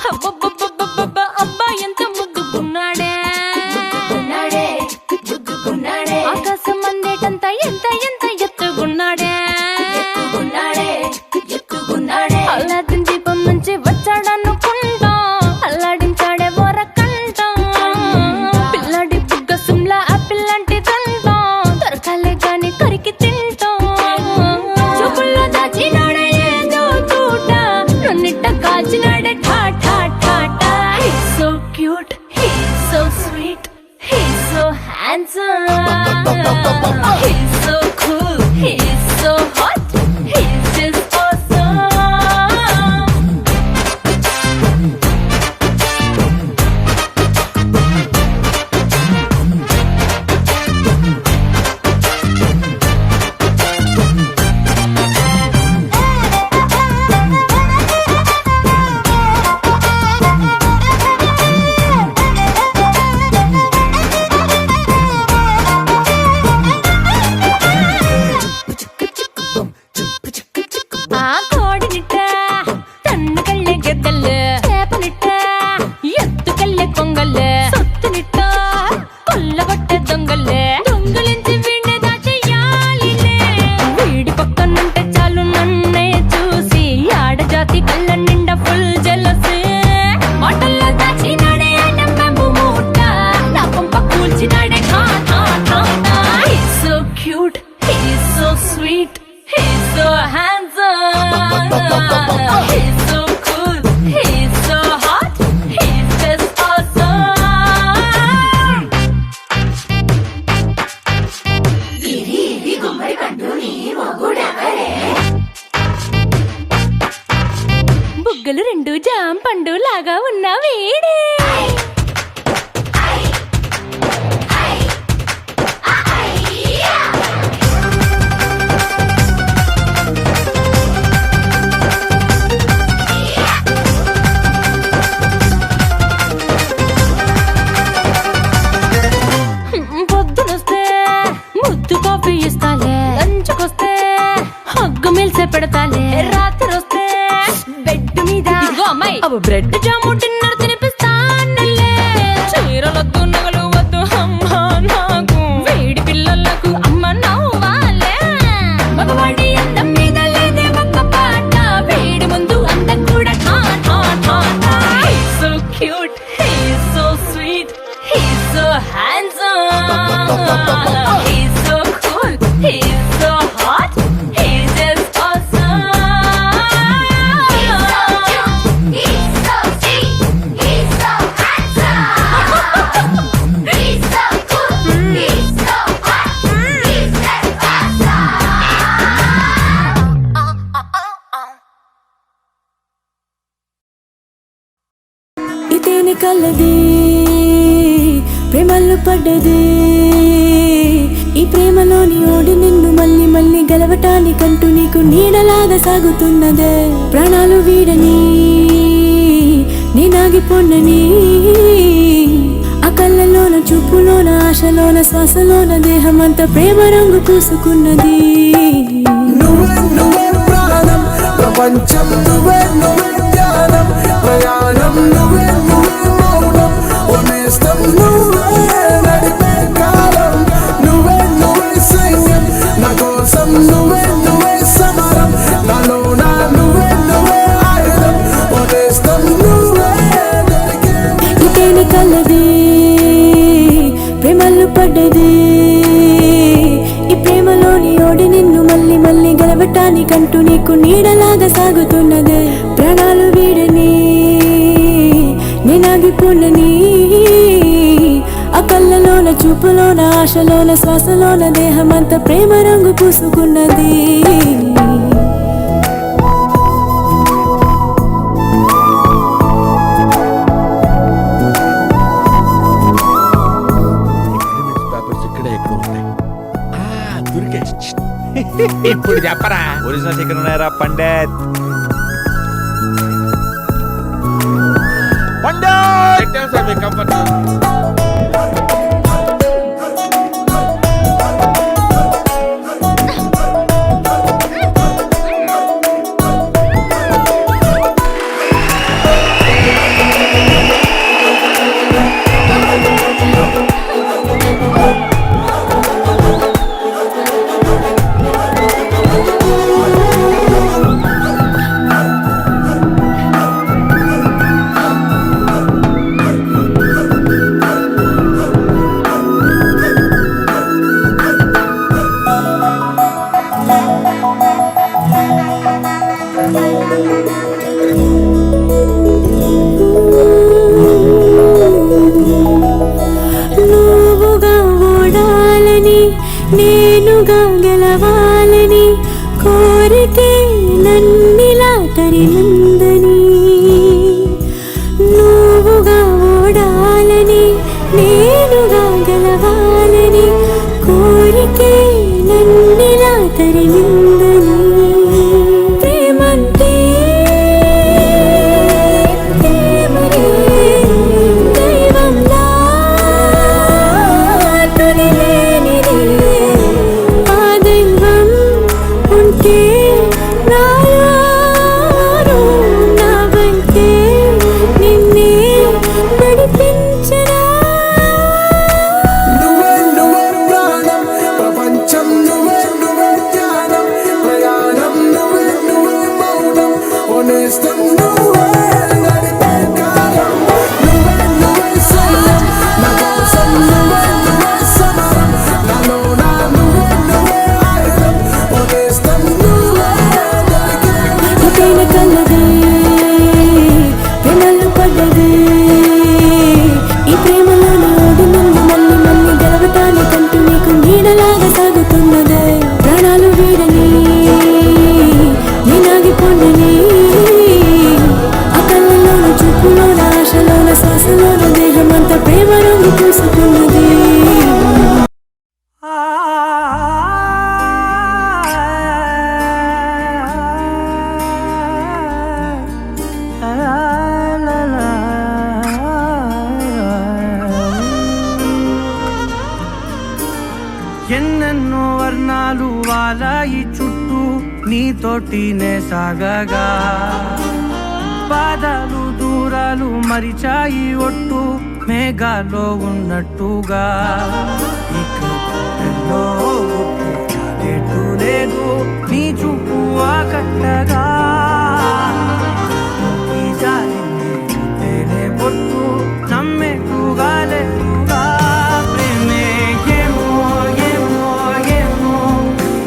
S3: అబ్బబ్బబ్బబ్బబ్బ అబ్బా ఎంత ముద్దుకున్నాడే ఆకాశం అందేటంత ఎంత ఎంత ఎత్తుకున్నాడే అల్లాదిన్ దీపం నుంచి వచ్చాడనుకుంటా అల్లాడించాడే ఓరకంట పిల్లాడి బుగ్గ సుమ్లా ఆపిల్ లాంటి దంట దొరకాలే గాని కరికి తింటా చూపుల్లో దాచినాడే ఏదో తూట నన్నిట్ట కాచినాడే ఠా ఠా ఠా ఠా He's so cute, he's so sweet, he's so handsome, he's so cool, he's so hot, he's just awesome. sweet, he's so handsome, he's so cool, he's so hot, he's just awesome.
S1: ఇది గుమ్మడి పండు నీ మొగుడెవరే
S3: బుగ్గలు రెండు జామ పండు లాగా ఉన్న వీడే పొద్దునొస్తే ముద్దు కాఫీ ఇస్తాలే, లంచ్కొస్తే హగ్గు మిల్సే పెడతాలే, రాత్రి వస్తే బెడ్ మీద అమ్మాయి అవి బ్రెడ్ జాము డిన్నర్ తినిపిస్తానులే. చీరలొద్దు నగలు వద్దు అమ్మా నాకు, వేడి పిల్లలకు అమ్మ నవ్వాలే. మగవాడి అందం మీద లేదే ఒక్క పాట, వేడి ముందు అందం కూడా ఠా ఠా ఠా ఠా. He's so cute, he's so sweet, he's so handsome, he's so cool, he's so hot, he's just awesome.
S1: He's so sweet, he's so handsome, he's so cool, he's so hot, he's just awesome.
S6: ఇతేని కలది ప్రేమల్లో పడ్డది, ఈ ప్రేమలోని ఓడి నిన్ను మళ్ళీ మళ్ళీ గెలవటానికంటూ నీకు నీడలాగా సాగుతున్నదే. ప్రాణాలు వీడని నేనాగిపోన్నని, ఆ కళ్ళలోన చూపులోన ఆశలోన శ్వాసలోన దేహమంతా ప్రేమ రంగు పూసుకున్నది.
S7: నువ్వే నువ్వే ప్రాణం, ప్రపంచం నువ్వే నువ్వే ధ్యానం, ప్రయాణం నువ్వే నువ్వే మౌనం, నేస్తం నువ్వే నడిపే కాలం, నువ్వే నువ్వే సైన్యం, నా కోసం నువ్వే నువ్వే సమరం, నాలో నా నువ్వే నువ్వే ఆయుధం, నేస్తం నువ్వే దొరికే.
S6: ఇతేని కలది ప్రేమల్లో పడ్డది, ఈ ప్రేమలోని ఓడి నిన్ను మళ్ళీ మళ్ళీ గెలవటానికంటూ నీకు నీడలాగా సాగుతున్నదే. ప్రాణాలు వీడని నేనాగిపోన్నని, ఆ కళ్ళలోన చూపులోన ఆశలోన శ్వాసలోన దేహమంతా ప్రేమ రంగు పూసుకున్నది.
S8: ఇప్పుడు చెప్పరా ఒరిజినల్ చికెన్ ఉన్నాయరా పండిత్ నువ్వుగా ఓడాలని నేనుగా గెలవాలని కోరికే నన్నిలా తరిమిందని, నువ్వుగా ఓడాలని నేనుగా గెలవాలని కోరికే నన్నిలా తరిమిందని. ప్రేమంటే ప్రేమనే దైవంలా తొలిలేనిది, ఆ దైవం ఉంటే నాలో
S9: మరిచాయి చుట్టూ నీతోటినే సాగగా పాదాలు దూరాలు మరిచాయి ఒట్టు మేఘాలో ఉన్నట్టుగా ఇక ఎన్నో గుర్తు లేదు నీ చూపు ఆకట్టగా ఈ జాలిని చూపేనే పొట్టు నమ్మేట్టుగా లేదుగా ప్రేమే ఏమో ఏమో ఏమో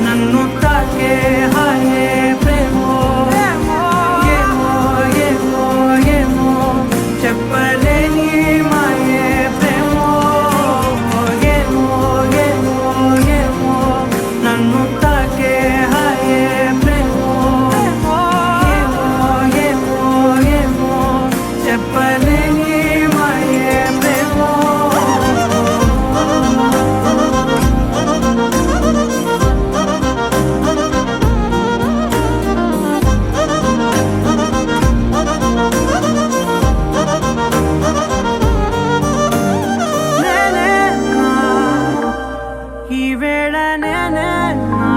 S9: నన్ను తాకే హాయే ప్రేమో ఏమో ఏమో ఏమో చెప్పలేని మాయే ప్రేమో ఏమో ఏమో ఏమో నన్ను తాకే హాయే ప్రేమో ఏమో ఏమో ఏమో చెప్పలేని మాయే ప్రేమో నేనే నా ఈ వేళ నేనే నా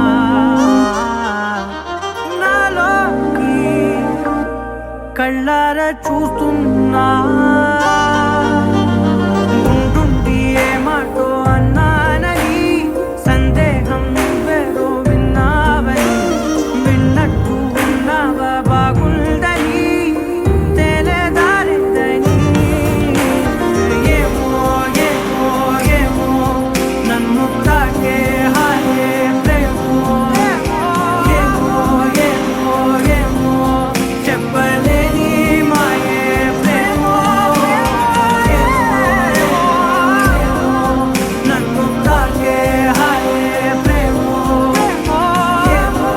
S9: నాలోకి కళ్ళార చూస్తున్నా ఉంటుండి ఏ మాటో అన్నానని సందేహం నువ్వేదో విన్నావని విన్నట్టు ఉన్నావా బాగుందని తెలియదారిదని ఏమో ఏమో ఏమో నన్ను తాకే హాయే ప్రేమో ఏమో ఏమో ఏమో చెప్పలేని మాయే ప్రేమో నన్ను తాకే హాయే ప్రేమో ఏమో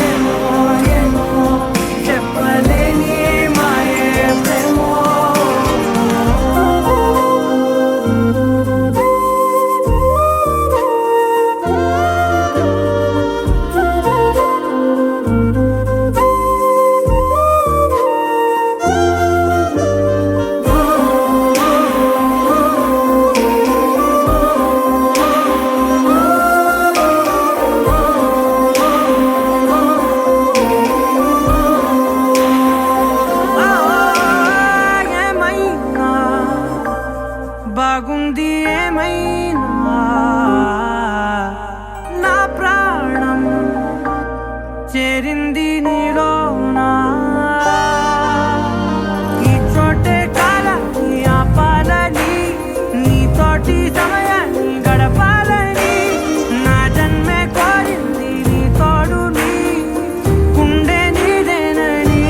S9: ఏమో ఏమో చెప్పలేని మాయే ప్రేమో ఏమైనా బాగుంది ఏమైనా నా ప్రాణం చేరింది నీలోనా ఈ చోటే కాలాన్ని ఆపాలని నీతోటి సమయాన్ని గడపాలని నా జన్మే కోరింది నీ తోడుని గుండె నీదేనని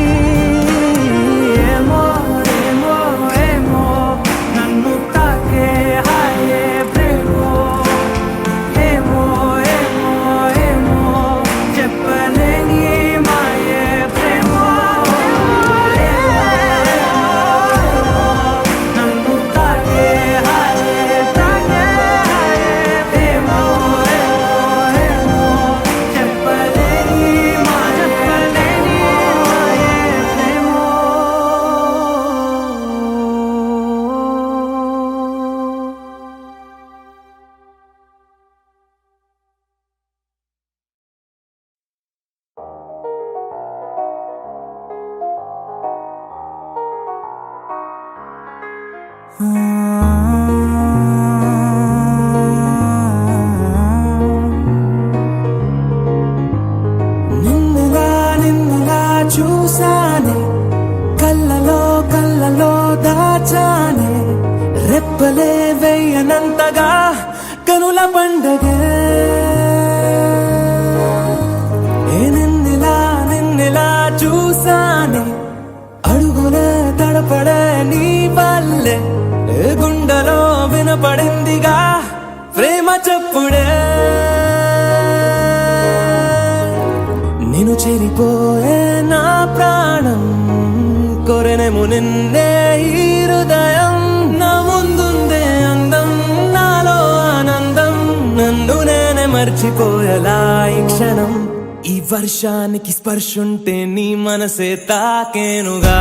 S9: ఏమో ఏమో ఏమో నన్ను తాకే హాయే ప్రేమో ఏమో ఏమో ఏమో చెప్పలేని మాయే ప్రేమో నన్ను తాకే హాయే ప్రేమో ఏమో చెప్పలేని మాయే ప్రేమో
S2: నిన్నులా చూసానే కళ్ళలో దాచానే రెప్పలే వెయ్యనంతగా కనుల పండగే నిన్నులా చూసానే అడుగునే తడపడే నీ వల్లే గుండెలో వినపడిందిగా ప్రేమ చెప్పుడే నేను చెరిపోయే నా ప్రాణం కొరెనేమో నిన్నే ఈ హృదయం నా ముందుందే అందం నాలో ఆనందం నన్ను నేనే మర్చిపోయేలా ఈ క్షణం ఈ వర్షానికి స్పర్శుంటే నీ మనసే తాకేనుగా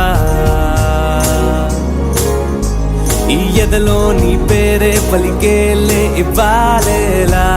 S2: ఈ ఎదలో నీ పేరే పలికేలే ఇవ్వాలేలా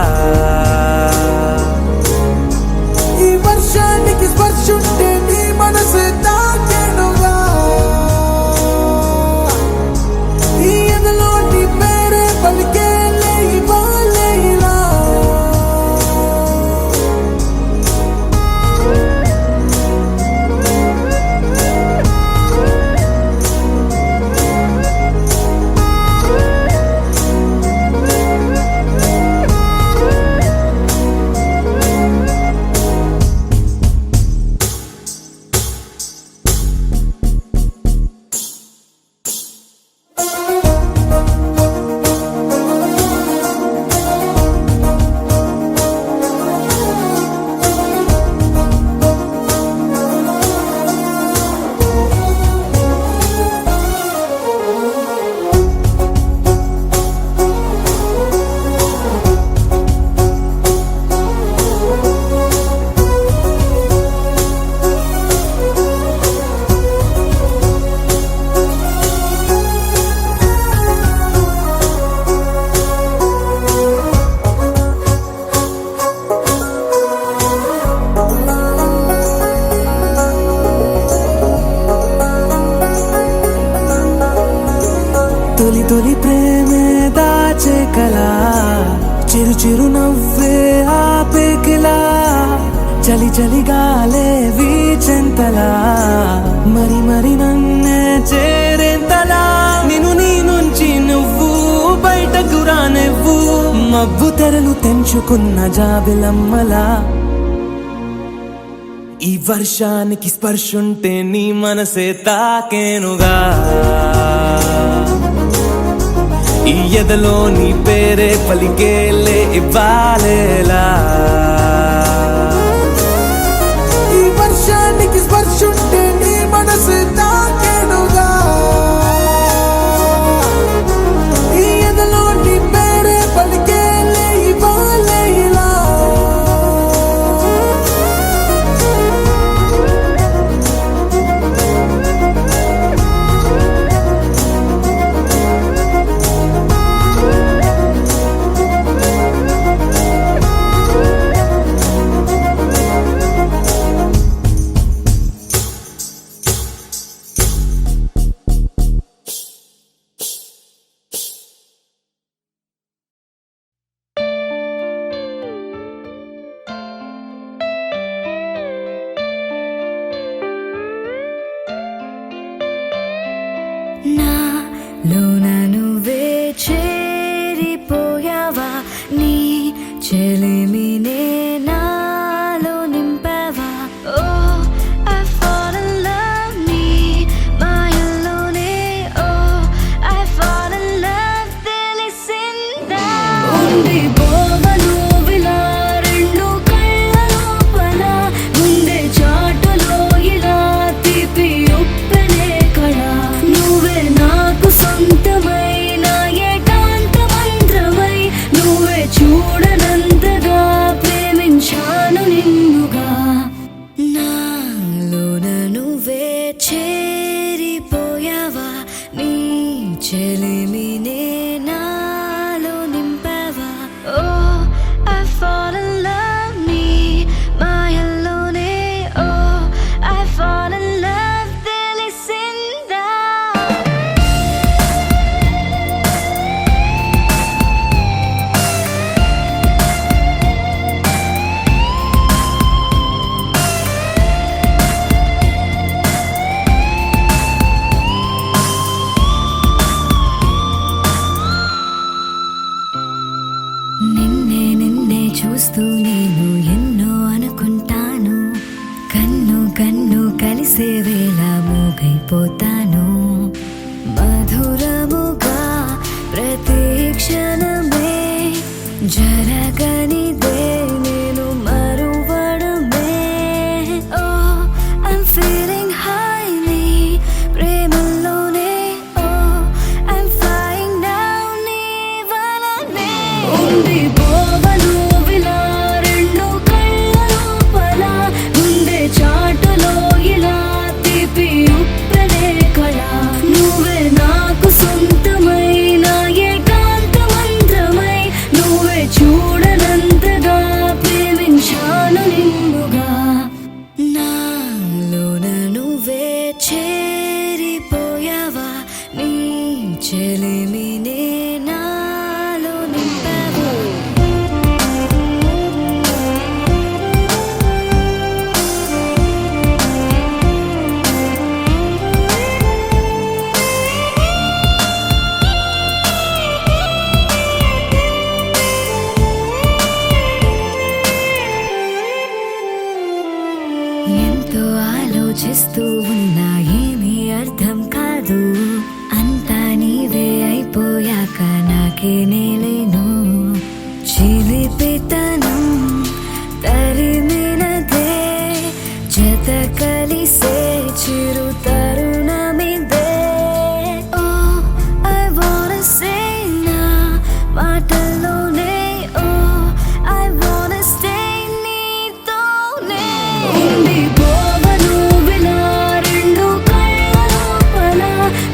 S2: కలా చిరు చిరు నవ్వే ఆపేకిలా చలి చలిగాలే వీచెంతలా మరి మరి నన్నే చేరేంతలా నిన్ను నీ నుంచి నువ్వు బయటకు రానివ్వు మబ్బు తెరలు తెంచుకున్న జాబిలమ్మలా ఈ వర్షానికి స్పర్శుంటే నీ మనసే తాకేనుగా ఈ ఎదలో నీ పేరే పలికేలే ఇవ్వాలేలా
S7: ఈ వర్షానికి స్పర్శుంటే నీ మనసు తాకేనుగా ఈ ఎదలో నీ పేరే పలికేలే ఇవ్వాలే ఇలా
S6: నాలోన నువ్వే చేరిపోయావా నీ చెలిమినే నాలో నింపావా ఓ I fall in love నీ మాయల్లోనే ఓ I fall in love తెలిసిందా ఉండిపోవను విలా రెండు కళ్ళ లోపల ముందే చాటులో ఇలా తీపి ఉప్పెనే కళ నువ్వే నాకు సొంతమైన ఏకాంత మంత్రమై నువ్వే చూడనంతగా ప్రేమించాను నిన్నుగా నాలోన నువ్వే చేరిపోయావా నీ చెలిమినే నాలో నింపావా ఓ I fall in love నీ మాయల్లోనే ఓ I fall in love తెలిసిందా నిన్నే నిన్నే చూస్తూ నేను ఎన్నో అనుకుంటాను కన్ను కన్ను కలిసే వేళ మూగైపోతాను మధురముగా ప్రతి క్షణమే జరగనిదే నేను మరువడమే ఓ I'm feeling high నీ ప్రేమలోనే ఓ I'm flying now నీ వలనే ఉండిపోవను విలా రెండు కళ్ళ లోపల ముందే చాటులో ఇలా తీపి ఉప్పెనే కళ నువ్వే నాకు సొంతమైన ఏకాంత మంత్రమై నువ్వే చూడనంతగా ప్రేమించాను నిన్నుగా నాలోన నువ్వే చేరిపోయావా నీ చెలిమినే నాలో నింపావా ఎంతో ఆలోచిస్తూ ఉన్నా ఏమీ అర్థం కాదు అంతా నీవే అయిపోయాక నాకే నేలేను చిలిపితనం తరిమినదే జత కలిసే చిరు తరుణమిదే ఓ I wanna say నా మాటల్లోనే ఓ I wanna stay నీతోనే ఉండిపోవను విలా రెండు కళ్ళ లోపల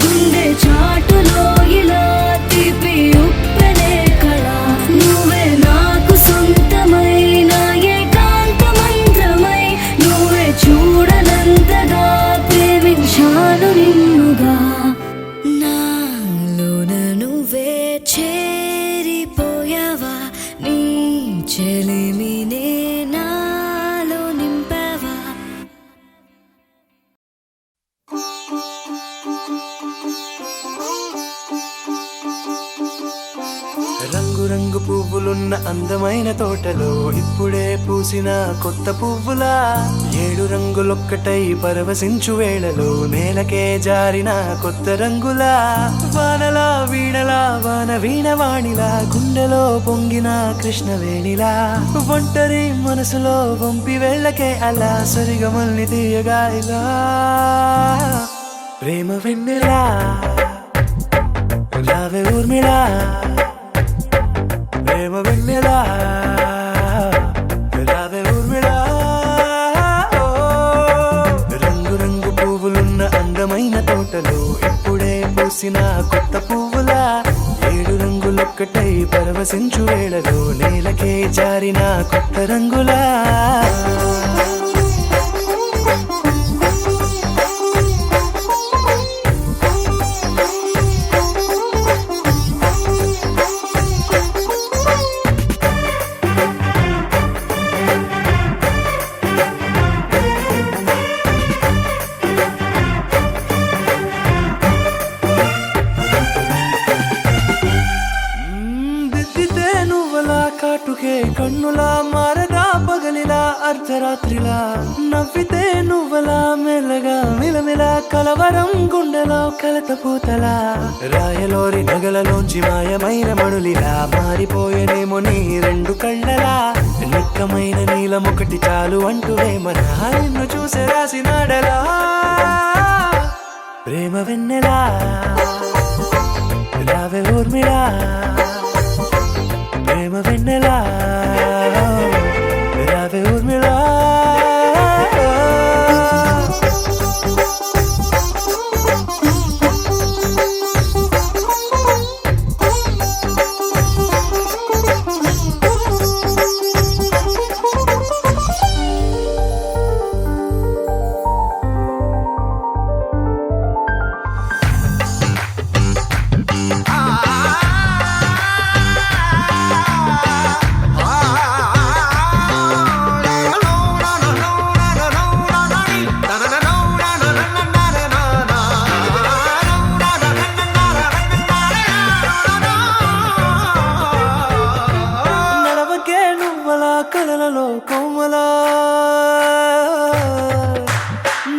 S6: ముందే చాటులో ఇలా తీపి ఉప్పెనే కళ నువ్వే నాకు సొంతమైన ఏకాంత మంత్రమై నువ్వే చూడన
S7: రంగు పువ్వులున్న అందమైన తోటలో ఇప్పుడే పూసిన కొత్త పువ్వులా 7 రంగులొక్కటై పరవశించు వేళలో నేలకే జారిన కొత్త రంగులా వానలా వీణలా వాన వీణవాణిలా గుండెలో పొంగిన కృష్ణవేణిలా ఒంటరి మనసులో వంపి వెళ్ళకే అలా సరిగమల్ని తీయగా ఇలా ప్రేమ వెన్నెలా రావే ఊర్మిళా ప్రేమ వెన్నెలా రావే ఊర్మిళా రంగు రంగు పువ్వులున్న అందమైన తోటలో ఇప్పుడే పూసిన కొత్త పువ్వులా 7 రంగులొక్కటై పరవశించు వేళలో నేలకే జారిన కొత్త రంగులా దిద్దితే నువ్వలా కాటుకే కన్నులా మారగా పగలిలా అర్ధరాత్రిలా నవ్వితే నువ్వలా మెల్లగా మిలమిలా కలవరం గుండెలో కలత పూతలా రాయలోరి నగలలోంచి మాయమైన మణులిలా మారిపోయేనేమో నీ 2 కళ్ళలా నిక్కమైన నీలమొకటి చాలు అంటూ వేమనా నిన్ను చూసే రాసినాడలా ప్రేమ వెన్నెలా రావే ఊర్మిళా ప్రేమ వెన్నెలా రావే ఊర్మిళా నడవకే నువ్వలా కలలలో కోమలా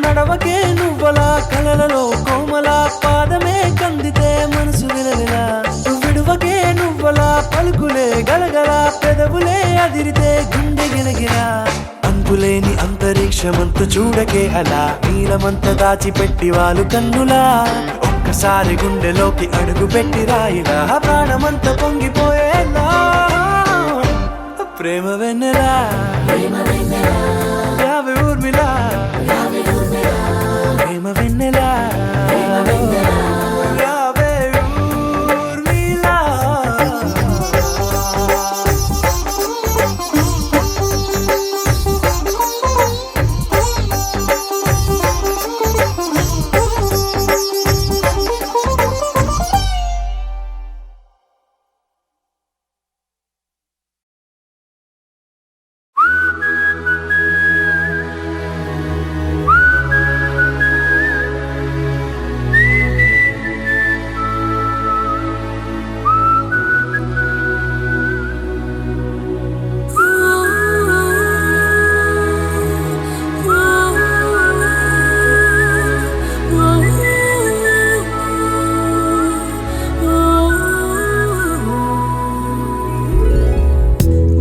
S7: నడవకే నువ్వలా కలలలో కోమలా పాదమే కందితే మనసు విలవిలా విడువకే నువ్వలా పలుకులే గలగల పెదవులే అదిరితే గుండె గిలగిలా అంతులేని అంతరిక్షమంత చూడకే అలా నీలమంత దాచిపెట్టి వాళ్ళు కన్నులా ఒక్కసారి గుండెలోకి అడుగు పెట్టి రాయిలా ప్రాణమంత పొంగిపోయేలా ప్రేమ వెన్నెలా రావే ఊర్మిళా ప్రేమ వెన్నెలా రావే ఊర్మిళా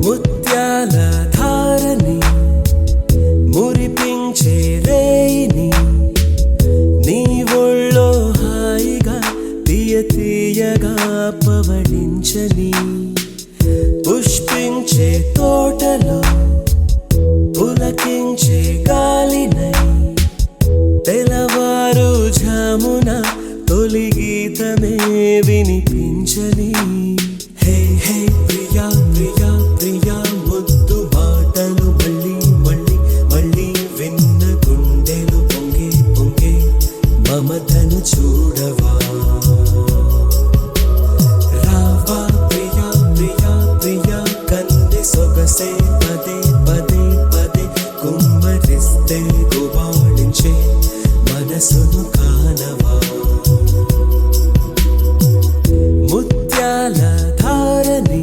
S7: ముత్యాల ధారని మురిపించే రేయిని నీ ఒళ్ళో హాయిగా తీయ తీయగా పవళించని పుష్పించే తోటలో పులకించే గాలినై తెలవారు ఝామున తొలి గీతమే వినిపించని హే హే ప్రియా ప్రియా ప్రియా ముద్దు మాటలు మళ్ళీ మళ్ళీ మళ్ళీ విన్న గుండెలు పొంగే పొంగే మమతను చూడవా రావా ప్రియా ప్రియా ప్రియా కంది సొగసే పదే పదే పదే కుమ్మరిస్తే గుబాళించే మనసును కానవా ముత్యాల ధారని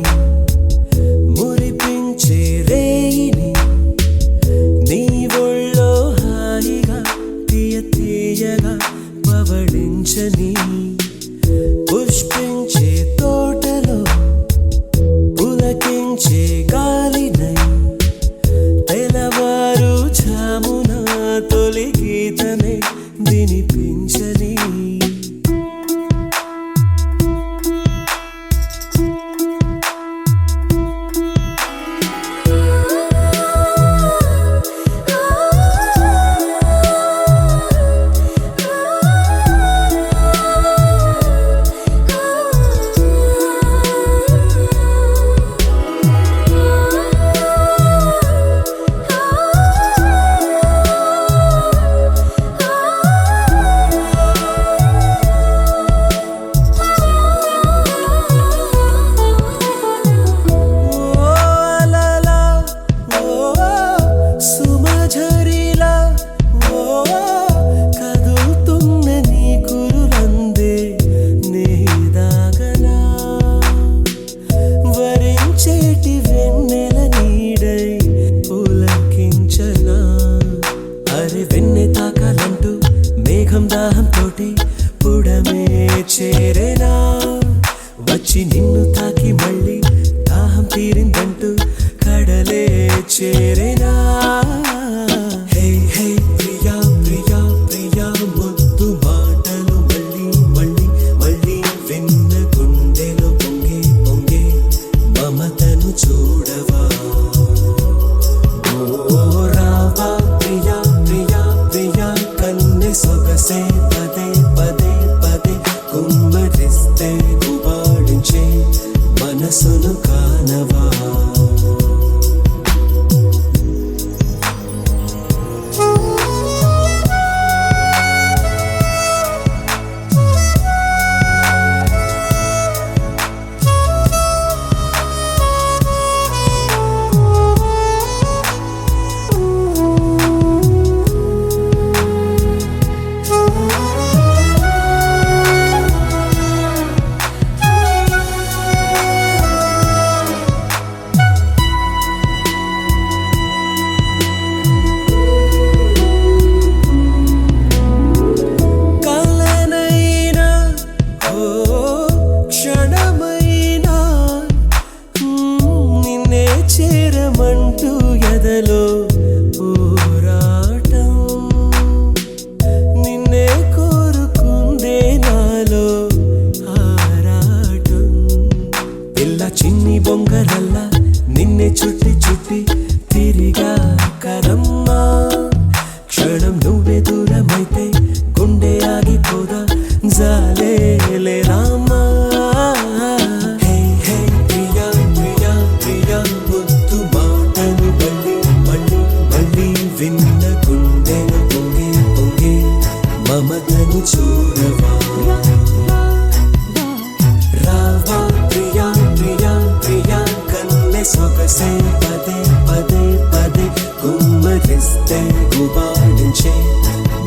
S7: గుబాళించే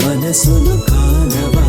S7: మనసును కానవా